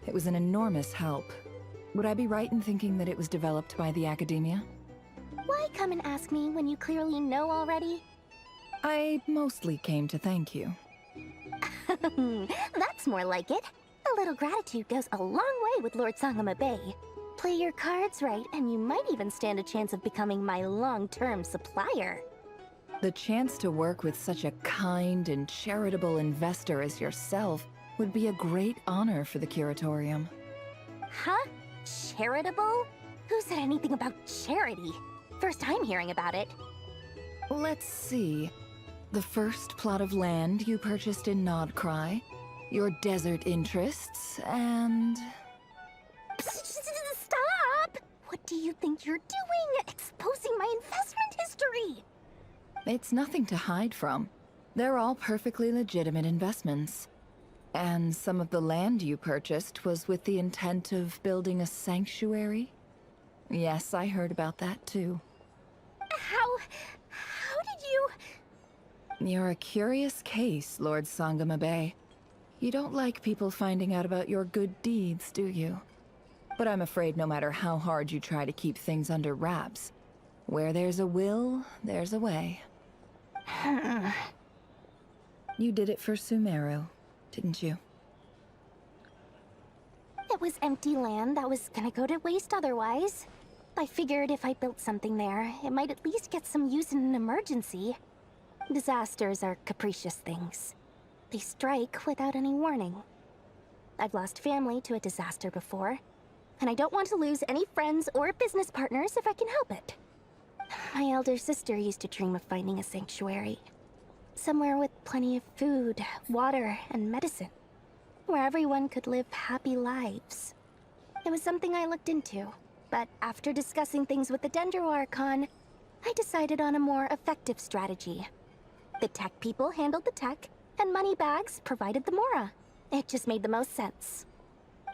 It was an enormous help. Would I be right in thinking that it was developed by the Academia? Why come and ask me when you clearly know already? I mostly came to thank you. That's more like it. A little gratitude goes a long way with Lord Sangama Bay. Play your cards right, and you might even stand a chance of becoming my long-term supplier. The chance to work with such a kind and charitable investor as yourself would be a great honor for the Curatorium. Huh? Charitable? Who said anything about charity? First I'm hearing about it. Let's see. The first plot of land you purchased in Nodcry, your desert interests, and... Stop! What do you think you're doing? Exposing my investment history! It's nothing to hide from. They're all perfectly legitimate investments. And some of the land you purchased was with the intent of building a sanctuary? Yes, I heard about that too. How did you... You're a curious case, Lord Sangama Bay. You don't like people finding out about your good deeds, do you? But I'm afraid no matter how hard you try to keep things under wraps, where there's a will, there's a way. You did it for Sumeru, didn't you? It was empty land that was gonna go to waste otherwise. I figured if I built something there, it might at least get some use in an emergency. Disasters are capricious things. They strike without any warning. I've lost family to a disaster before, and I don't want to lose any friends or business partners if I can help it. My elder sister used to dream of finding a sanctuary. Somewhere with plenty of food, water, and medicine. Where everyone could live happy lives. It was something I looked into, but after discussing things with the Dendro Archon, I decided on a more effective strategy. The tech people handled the tech, and Moneybags provided the Mora. It just made the most sense.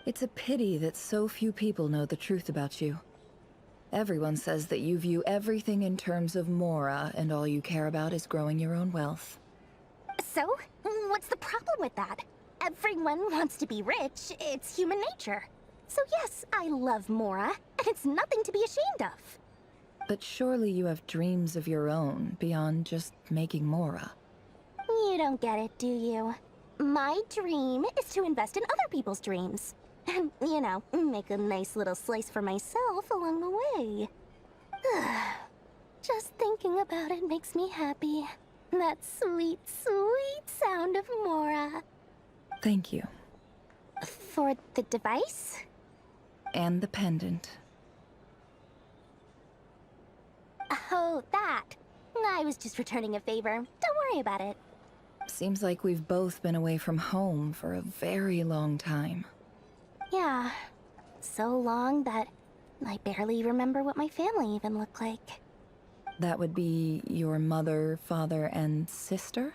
It's a pity that so few people know the truth about you. Everyone says that you view everything in terms of Mora, and all you care about is growing your own wealth. So, what's the problem with that? Everyone wants to be rich. It's human nature. So yes, I love Mora, and it's nothing to be ashamed of. But surely you have dreams of your own beyond just making Mora. You don't get it, do you? My dream is to invest in other people's dreams. And, you know, make a nice little slice for myself along the way. Just thinking about it makes me happy. That sweet, sweet sound of Mora. Thank you. For the device? And the pendant. Oh, that. I was just returning a favor. Don't worry about it. Seems like we've both been away from home for a very long time. Yeah. So long that I barely remember what my family even looked like. That would be your mother, father, and sister?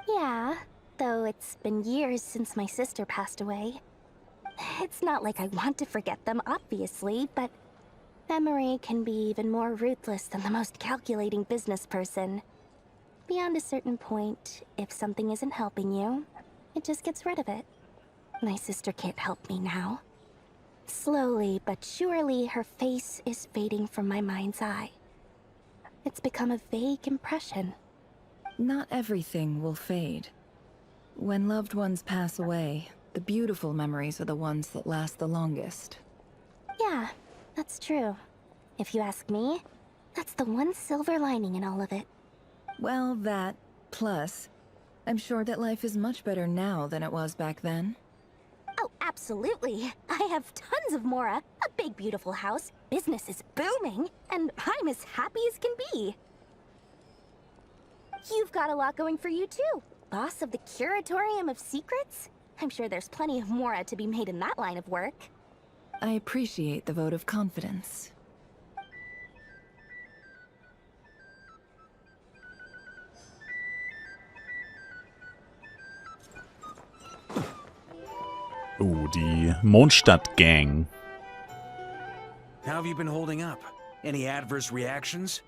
Yeah, though it's been years since my sister passed away. It's not like I want to forget them, obviously, but memory can be even more ruthless than the most calculating business person. Beyond a certain point, if something isn't helping you, it just gets rid of it. My sister can't help me now. Slowly but surely, her face is fading from my mind's eye. It's become a vague impression. Not everything will fade. When loved ones pass away, the beautiful memories are the ones that last the longest. Yeah, that's true. If you ask me, that's the one silver lining in all of it. Well, that, plus, I'm sure that life is much better now than it was back then. Oh, absolutely. I have tons of Mora, a big beautiful house, business is booming, and I'm as happy as can be. You've got a lot going for you too. Boss of the Curatorium of Secrets? I'm sure there's plenty of Mora to be made in that line of work. I appreciate the vote of confidence. Die Mondstadt-Gang. How have you been holding up? Any adverse reactions?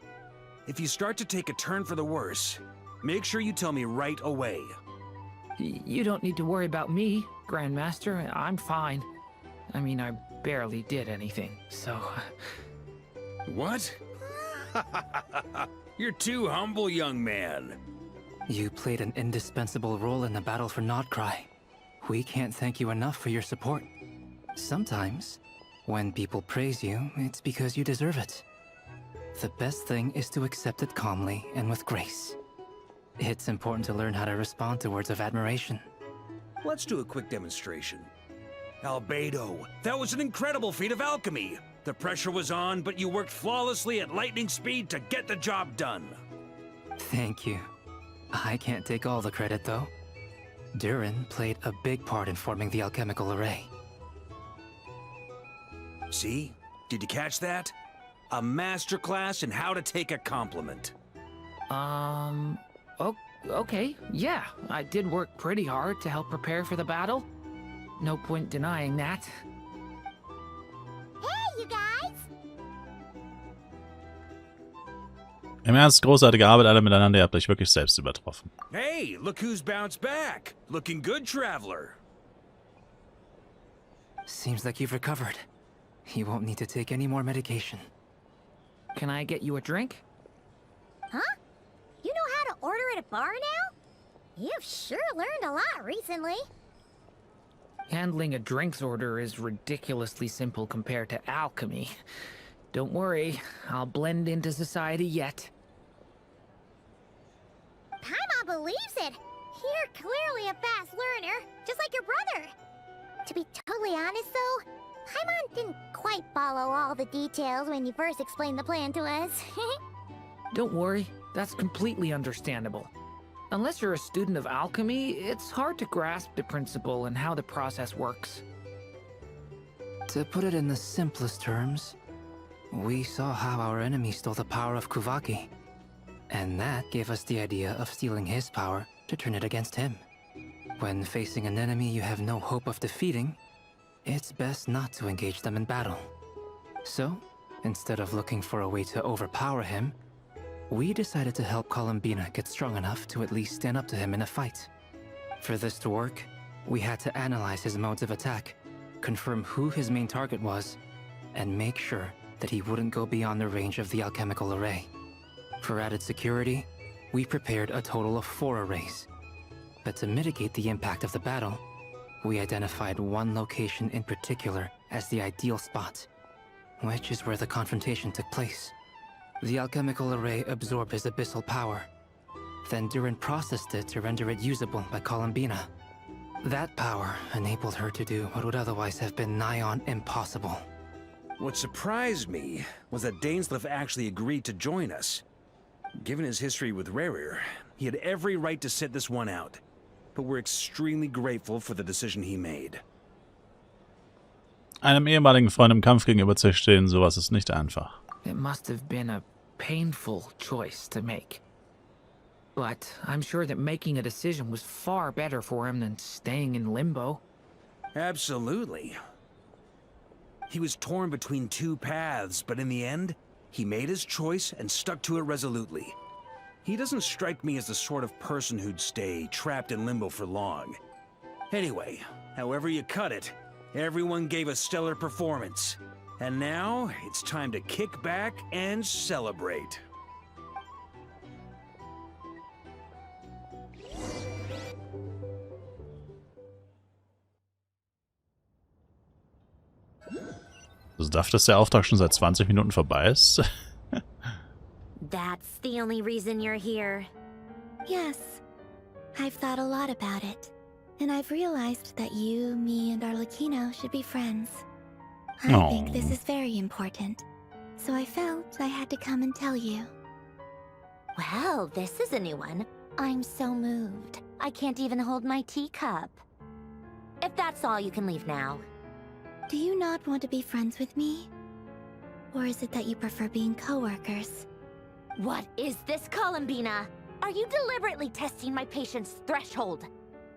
If you start to take a turn for the worse, make sure you tell me right away. You don't need to worry about me, Grandmaster. I'm fine. I mean, I barely did anything, so... What? You're too humble, young man. You played an indispensable role in the battle for Notcry. We can't thank you enough for your support. Sometimes, when people praise you, it's because you deserve it. The best thing is to accept it calmly and with grace. It's important to learn how to respond to words of admiration. Let's do a quick demonstration. Albedo, that was an incredible feat of alchemy. The pressure was on, but you worked flawlessly at lightning speed to get the job done. Thank you. I can't take all the credit, though. Durin played a big part in forming the alchemical array. See? Did you catch that? A masterclass in how to take a compliment. Okay, yeah. I did work pretty hard to help prepare for the battle. No point denying that. Hey, you guys! Im Ernst, großartige Arbeit alle miteinander. Ihr habt euch wirklich selbst übertroffen. Hey, look who's bounced back. Looking good, Traveler. Seems like you've recovered. You won't need to take any more medication. Can I get you a drink? Huh? You know how to order at a bar now? You've sure learned a lot recently. Handling a drinks order is ridiculously simple compared to alchemy. Don't worry, I'll blend into society yet. Paimon believes it. You're clearly a fast learner, just like your brother. To be totally honest, though, Paimon didn't quite follow all the details when you first explained the plan to us. Don't worry, that's completely understandable. Unless you're a student of alchemy, it's hard to grasp the principle and how the process works. To put it in the simplest terms, we saw how our enemy stole the power of Kuvaki. And that gave us the idea of stealing his power to turn it against him. When facing an enemy you have no hope of defeating, it's best not to engage them in battle. So, instead of looking for a way to overpower him, we decided to help Columbina get strong enough to at least stand up to him in a fight. For this to work, We had to analyze his modes of attack, confirm who his main target was, and make sure that he wouldn't go beyond the range of the alchemical array. For added security, we prepared a total of 4 arrays. But to mitigate the impact of the battle, we identified one location in particular as the ideal spot, which is where the confrontation took place. The alchemical array absorbed his abyssal power. Then Durin processed it to render it usable by Columbina. That power enabled her to do what would otherwise have been nigh on impossible. What surprised me was that Dainsleif actually agreed to join us. Given his history with Rerir, he had every right to sit this one out. But we're extremely grateful for the decision he made. Einem ehemaligen Freund im Kampf gegenüberzustehen, sowas ist nicht einfach. It must have been a painful choice to make. But I'm sure that making a decision was far better for him than staying in limbo. Absolutely. He was torn between 2 paths, but in the end, he made his choice and stuck to it resolutely. He doesn't strike me as the sort of person who'd stay trapped in limbo for long. Anyway, however you cut it, everyone gave a stellar performance. And now, it's time to kick back and celebrate. Also darf, dass der Auftrag schon seit 20 Minuten vorbei ist? That's the only reason you're here. Yes. I've thought a lot about it. And I've realized that you, me, and Arlecchino should be friends. I think this is very important. So I felt I had to come and tell you. Well, this is a new one. I'm so moved. I can't even hold my teacup. If that's all, you can leave now. Do you not want to be friends with me? Or is it that you prefer being co-workers? What is this, Columbina? Are you deliberately testing my patience threshold?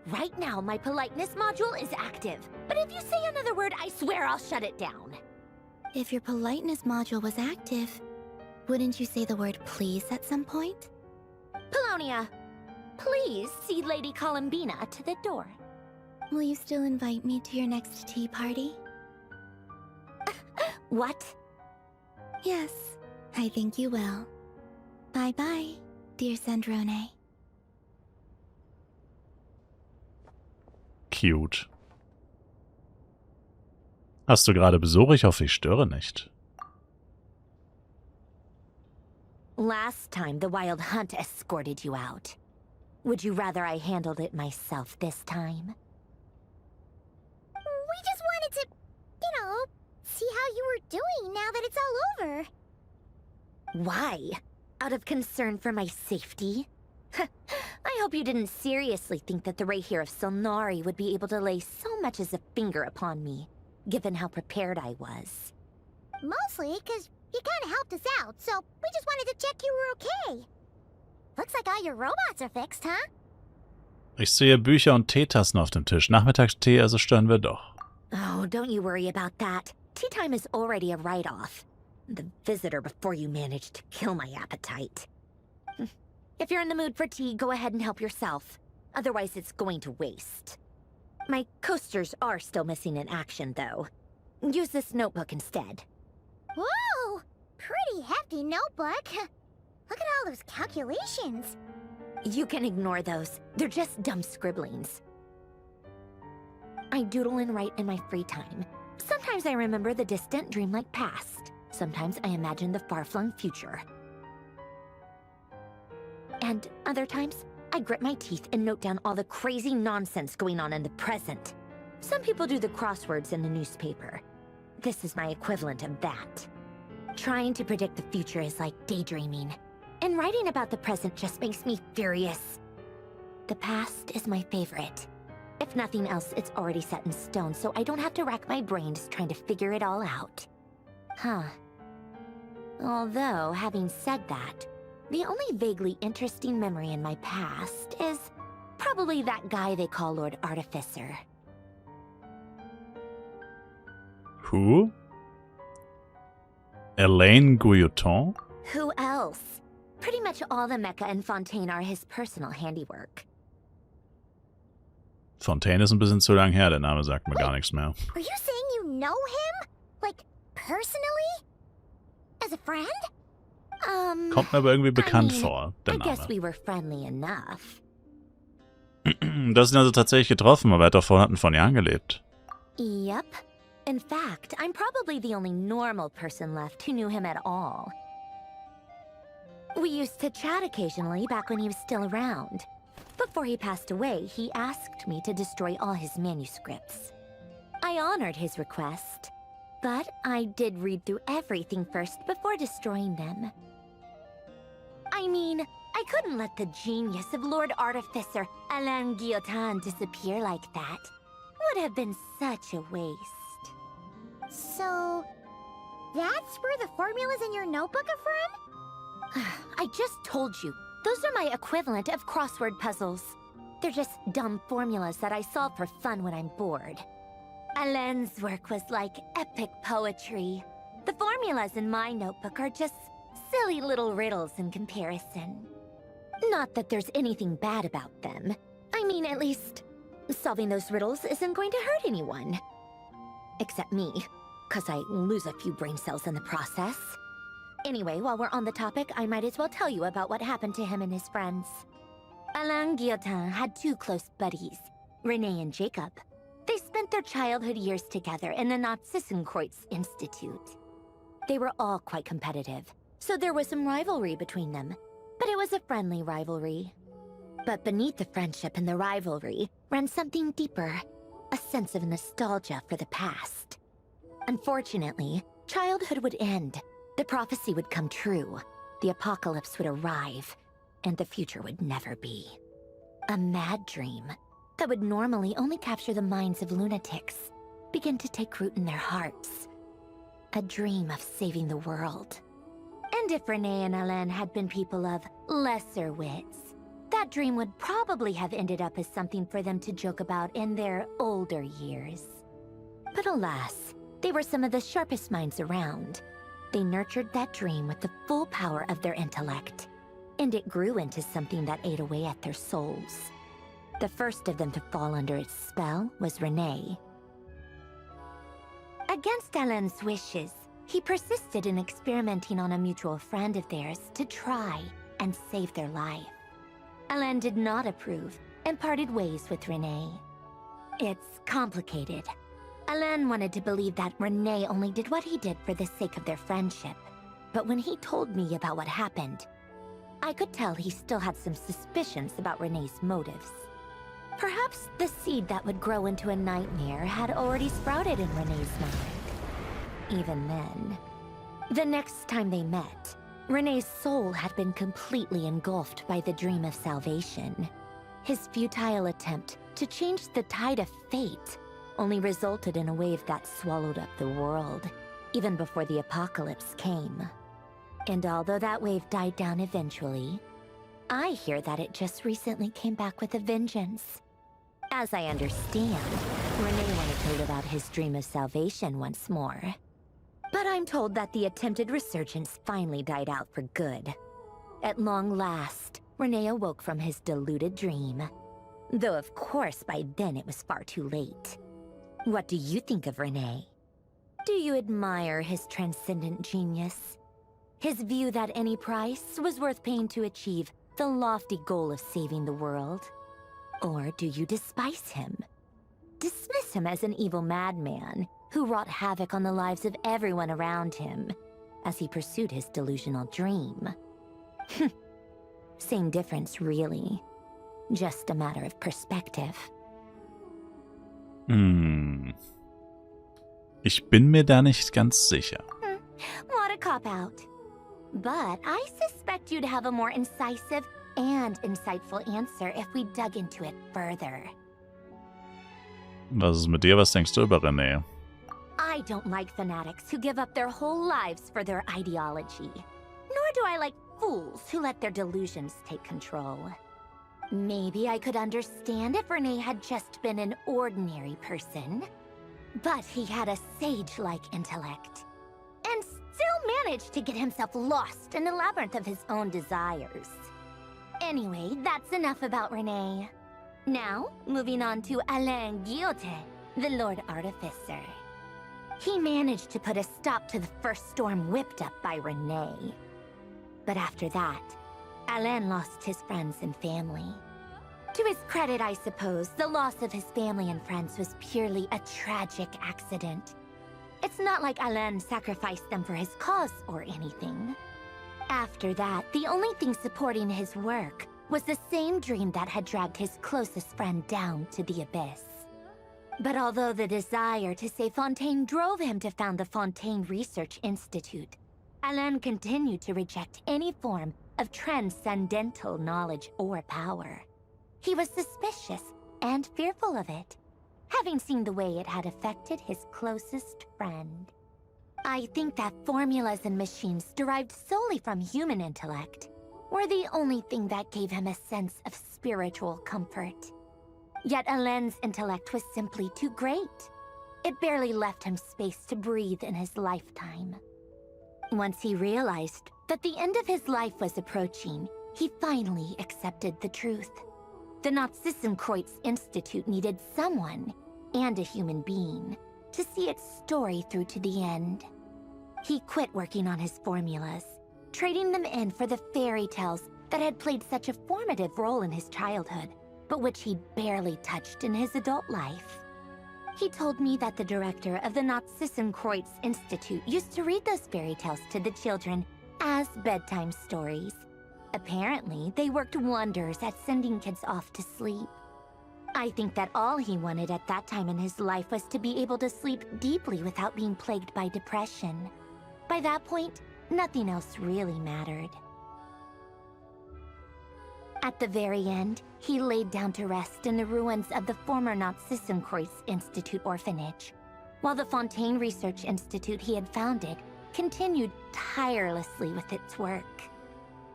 Right now, my politeness module is active. But if you say another word, I swear I'll shut it down. If your politeness module was active, wouldn't you say the word please at some point? Polonia, please see Lady Columbina to the door. Will you still invite me to your next tea party? What? Yes, I think you will. Bye-bye, dear Sandrone. Cute. Hast du gerade Besuch? Ich hoffe, ich störe nicht. Last time, the Wild Hunt escorted you out. Would you rather I handled it myself this time? We just wanted to, see how you were doing now that it's all over. Why? Out of concern for my safety? I hope you didn't seriously think that the Reihir of Solnari would be able to lay so much as a finger upon me, given how prepared I was. Mostly because you kind of helped us out, so we just wanted to check you were okay. Looks like all your robots are fixed, huh? Ich sehe Bücher und Teetassen auf dem Tisch. Nachmittagstee, also stören wir doch. Oh, don't you worry about that. Tea time is already a write-off. The visitor before you managed to kill my appetite. If you're in the mood for tea, go ahead and help yourself. Otherwise, it's going to waste. My coasters are still missing in action, though. Use this notebook instead. Whoa! Pretty hefty notebook. Look at all those calculations. You can ignore those. They're just dumb scribblings. I doodle and write in my free time. Sometimes I remember the distant, dreamlike past. Sometimes I imagine the far-flung future. And other times, I grit my teeth and note down all the crazy nonsense going on in the present. Some people do the crosswords in the newspaper. This is my equivalent of that. Trying to predict the future is like daydreaming. And writing about the present just makes me furious. The past is my favorite. If nothing else, it's already set in stone, so I don't have to rack my brains trying to figure it all out. Huh. Although, having said that, the only vaguely interesting memory in my past is probably that guy they call Lord Artificer. Who? Elaine Guillotin? Who else? Pretty much all the mecha in Fontaine are his personal handiwork. Fontaine ist ein bisschen zu lang her, der Name sagt mir gar nichts mehr. Are you saying you know him? Like, personally? As a friend? Kommt mir aber irgendwie bekannt vor, der I guess Name. we were friendly enough. Du hast ihn also tatsächlich getroffen, aber er hat doch vorhin von Jahren gelebt. Yep. In fact, I'm probably the only normal person left who knew him at all. We used to chat occasionally back when he was still around. Before he passed away, he asked me to destroy all his manuscripts. I honored his request, but I did read through everything first before destroying them. I mean, I couldn't let the genius of Lord Artificer Alain Guillotin disappear like that. Would have been such a waste. So, that's where the formulas in your notebook are from? I just told you. Those are my equivalent of crossword puzzles. They're just dumb formulas that I solve for fun when I'm bored. Alain's work was like epic poetry. The formulas in my notebook are just silly little riddles in comparison. Not that there's anything bad about them. I mean, at least, solving those riddles isn't going to hurt anyone. Except me, 'cause I lose a few brain cells in the process. Anyway, while we're on the topic, I might as well tell you about what happened to him and his friends. Alain Guillotin had two close buddies, René and Jacob. They spent their childhood years together in the Narzissenkreuz Institute. They were all quite competitive, so there was some rivalry between them. But it was a friendly rivalry. But beneath the friendship and the rivalry ran something deeper, a sense of nostalgia for the past. Unfortunately, childhood would end. The prophecy would come true, the apocalypse would arrive, and the future would never be. A mad dream that would normally only capture the minds of lunatics began to take root in their hearts. A dream of saving the world. And if René and Alain had been people of lesser wits, that dream would probably have ended up as something for them to joke about in their older years. But alas, they were some of the sharpest minds around. They nurtured that dream with the full power of their intellect, and it grew into something that ate away at their souls. The first of them to fall under its spell was René. Against Alain's wishes, he persisted in experimenting on a mutual friend of theirs to try and save their life. Alain did not approve and parted ways with René. It's complicated. Alain wanted to believe that René only did what he did for the sake of their friendship. But when he told me about what happened, I could tell he still had some suspicions about René's motives. Perhaps the seed that would grow into a nightmare had already sprouted in René's mind. Even then, the next time they met, René's soul had been completely engulfed by the dream of salvation. His futile attempt to change the tide of fate only resulted in a wave that swallowed up the world, even before the apocalypse came. And although that wave died down eventually, I hear that it just recently came back with a vengeance. As I understand, René wanted to live out his dream of salvation once more. But I'm told that the attempted resurgence finally died out for good. At long last, René awoke from his deluded dream. Though of course by then it was far too late. What do you think of René? Do you admire his transcendent genius? His view that any price was worth paying to achieve the lofty goal of saving the world? Or do you despise him? Dismiss him as an evil madman who wrought havoc on the lives of everyone around him as he pursued his delusional dream? Same difference, really. Just a matter of perspective. Ich bin mir da nicht ganz sicher. What a cop-out. But I suspect you'd have a more incisive and insightful answer if we dug into it further. Was ist mit dir? Was denkst du über René? I don't like fanatics who give up their whole lives for their ideology. Nor do I like fools who let their delusions take control. Maybe I could understand if René had just been an ordinary person. But he had a sage-like intellect. And still managed to get himself lost in the labyrinth of his own desires. Anyway, that's enough about René. Now, moving on to Alain Guillotin, the Lord Artificer. He managed to put a stop to the first storm whipped up by Renee. But after that, Alain lost his friends and family. To his credit, I suppose, the loss of his family and friends was purely a tragic accident. It's not like Alain sacrificed them for his cause or anything. After that, the only thing supporting his work was the same dream that had dragged his closest friend down to the abyss. But although the desire to save Fontaine drove him to found the Fontaine Research Institute, Alain continued to reject any form of transcendental knowledge or power. He was suspicious and fearful of it, having seen the way it had affected his closest friend. I think that formulas and machines derived solely from human intellect were the only thing that gave him a sense of spiritual comfort. Yet Alain's intellect was simply too great. It barely left him space to breathe in his lifetime. Once he realized that the end of his life was approaching, he finally accepted the truth. The Nazissenkreuz Institute needed someone, and a human being, to see its story through to the end. He quit working on his formulas, trading them in for the fairy tales that had played such a formative role in his childhood, but which he barely touched in his adult life. He told me that the director of the Nazissenkreuz Institute used to read those fairy tales to the children as bedtime stories. Apparently, they worked wonders at sending kids off to sleep. I think that all he wanted at that time in his life was to be able to sleep deeply without being plagued by depression. By that point, nothing else really mattered. At the very end, he laid down to rest in the ruins of the former Nazissenkreuz Institute orphanage, while the Fontaine Research Institute he had founded continued tirelessly with its work.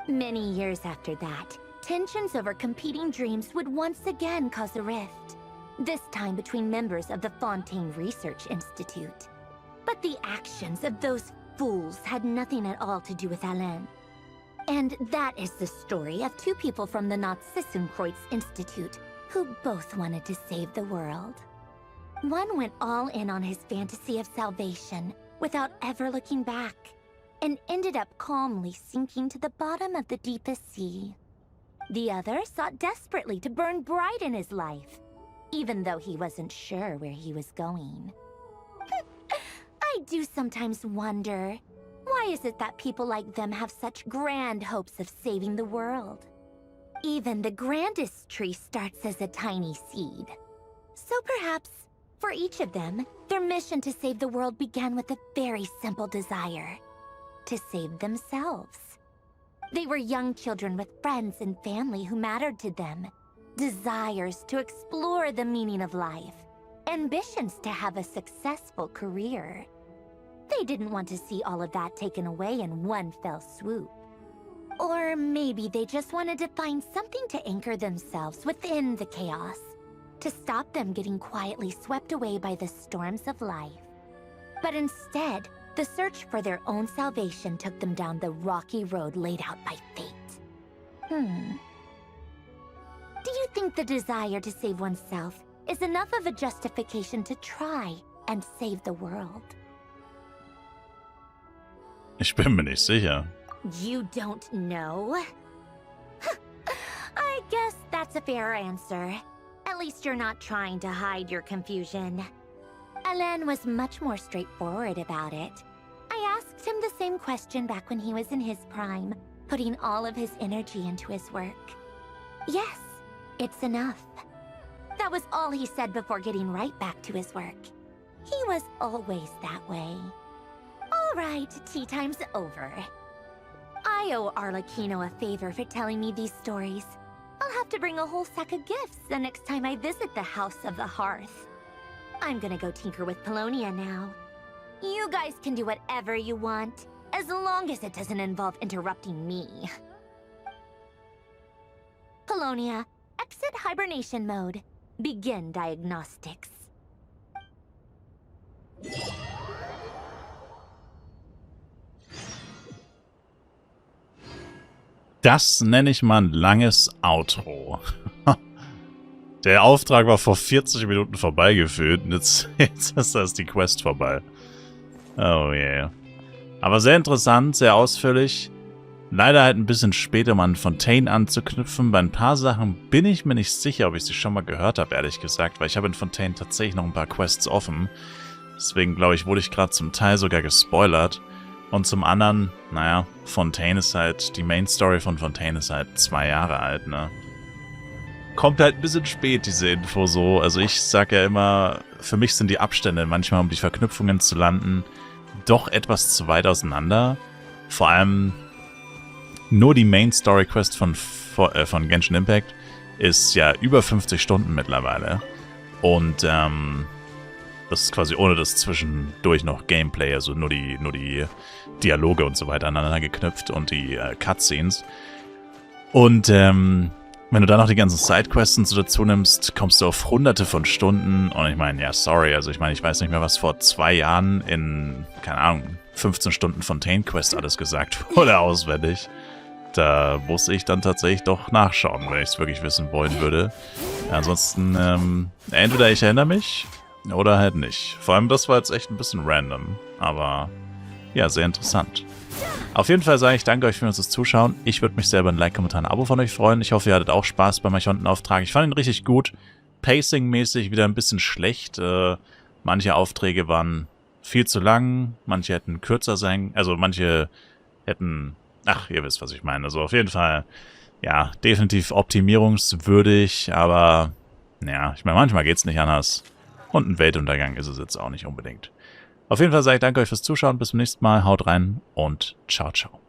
Many years after that, tensions over competing dreams would once again cause a rift, this time between members of the Fontaine Research Institute. But the actions of those fools had nothing at all to do with Alain. And that is the story of two people from the Nazissenkreuz Institute who both wanted to save the world. One went all in on his fantasy of salvation without ever looking back, and ended up calmly sinking to the bottom of the deepest sea. The other sought desperately to burn bright in his life, even though he wasn't sure where he was going. I do sometimes wonder, why is it that people like them have such grand hopes of saving the world? Even the grandest tree starts as a tiny seed. So perhaps, for each of them, their mission to save the world began with a very simple desire: to save themselves. They were young children with friends and family who mattered to them, desires to explore the meaning of life, ambitions to have a successful career. They didn't want to see all of that taken away in one fell swoop. Or maybe they just wanted to find something to anchor themselves within the chaos, to stop them getting quietly swept away by the storms of life. But instead, the search for their own salvation took them down the rocky road laid out by fate. Do you think the desire to save oneself is enough of a justification to try and save the world? Ich bin mir nicht sicher. You don't know? I guess that's a fair answer. At least you're not trying to hide your confusion. Alain was much more straightforward about it. I asked him the same question back when he was in his prime, putting all of his energy into his work. Yes, it's enough. That was all he said before getting right back to his work. He was always that way. All right, tea time's over. I owe Arlecchino a favor for telling me these stories. I'll have to bring a whole sack of gifts the next time I visit the House of the Hearth. I'm gonna go tinker with Paulownia now. You guys can do whatever you want, as long as it doesn't involve interrupting me. Paulownia, exit hibernation mode. Begin diagnostics. Das nenne ich mal ein langes Outro. Der Auftrag war vor 40 Minuten vorbeigeführt und jetzt ist die Quest vorbei. Oh yeah. Aber sehr interessant, sehr ausführlich. Leider halt ein bisschen später, um an Fontaine anzuknüpfen. Bei ein paar Sachen bin ich mir nicht sicher, ob ich sie schon mal gehört habe, ehrlich gesagt. Weil ich habe in Fontaine tatsächlich noch ein paar Quests offen. Deswegen, glaube ich, wurde ich gerade zum Teil sogar gespoilert. Und zum anderen, naja, Fontaine ist halt, die Main Story von Fontaine ist halt 2 Jahre alt, ne? Kommt halt ein bisschen spät, diese Info so. Also ich sag ja immer, für mich sind die Abstände manchmal, um die Verknüpfungen zu landen, doch etwas zu weit auseinander. Vor allem nur die Main Story Quest von Genshin Impact ist ja über 50 Stunden mittlerweile. Und das ist quasi ohne das zwischendurch noch Gameplay, also nur die Dialoge und so weiter aneinander geknüpft und die Cutscenes. Und wenn du dann noch die ganzen Sidequests und so dazu nimmst, kommst du auf hunderte von Stunden. Und ich meine, ja, sorry, also ich meine, ich weiß nicht mehr, was vor 2 Jahren in, keine Ahnung, 15 Stunden Fontaine-Quest alles gesagt wurde auswendig. Da muss ich dann tatsächlich doch nachschauen, wenn ich es wirklich wissen wollen würde. Ansonsten, entweder ich erinnere mich oder halt nicht. Vor allem, das war jetzt echt ein bisschen random, aber ja, sehr interessant. Auf jeden Fall sage ich danke euch fürs Zuschauen. Ich würde mich selber ein Like, Kommentar, ein Abo von euch freuen. Ich hoffe, ihr hattet auch Spaß beim Archontenauftrag. Ich fand ihn richtig gut. Pacing-mäßig wieder ein bisschen schlecht. Manche Aufträge waren viel zu lang. Manche hätten kürzer sein. Also manche hätten... Ach, ihr wisst, was ich meine. Also auf jeden Fall, ja, definitiv optimierungswürdig. Aber, ja, ich meine, manchmal geht es nicht anders. Und ein Weltuntergang ist es jetzt auch nicht unbedingt. Auf jeden Fall sage ich danke euch fürs Zuschauen. Bis zum nächsten Mal. Haut rein und ciao, ciao.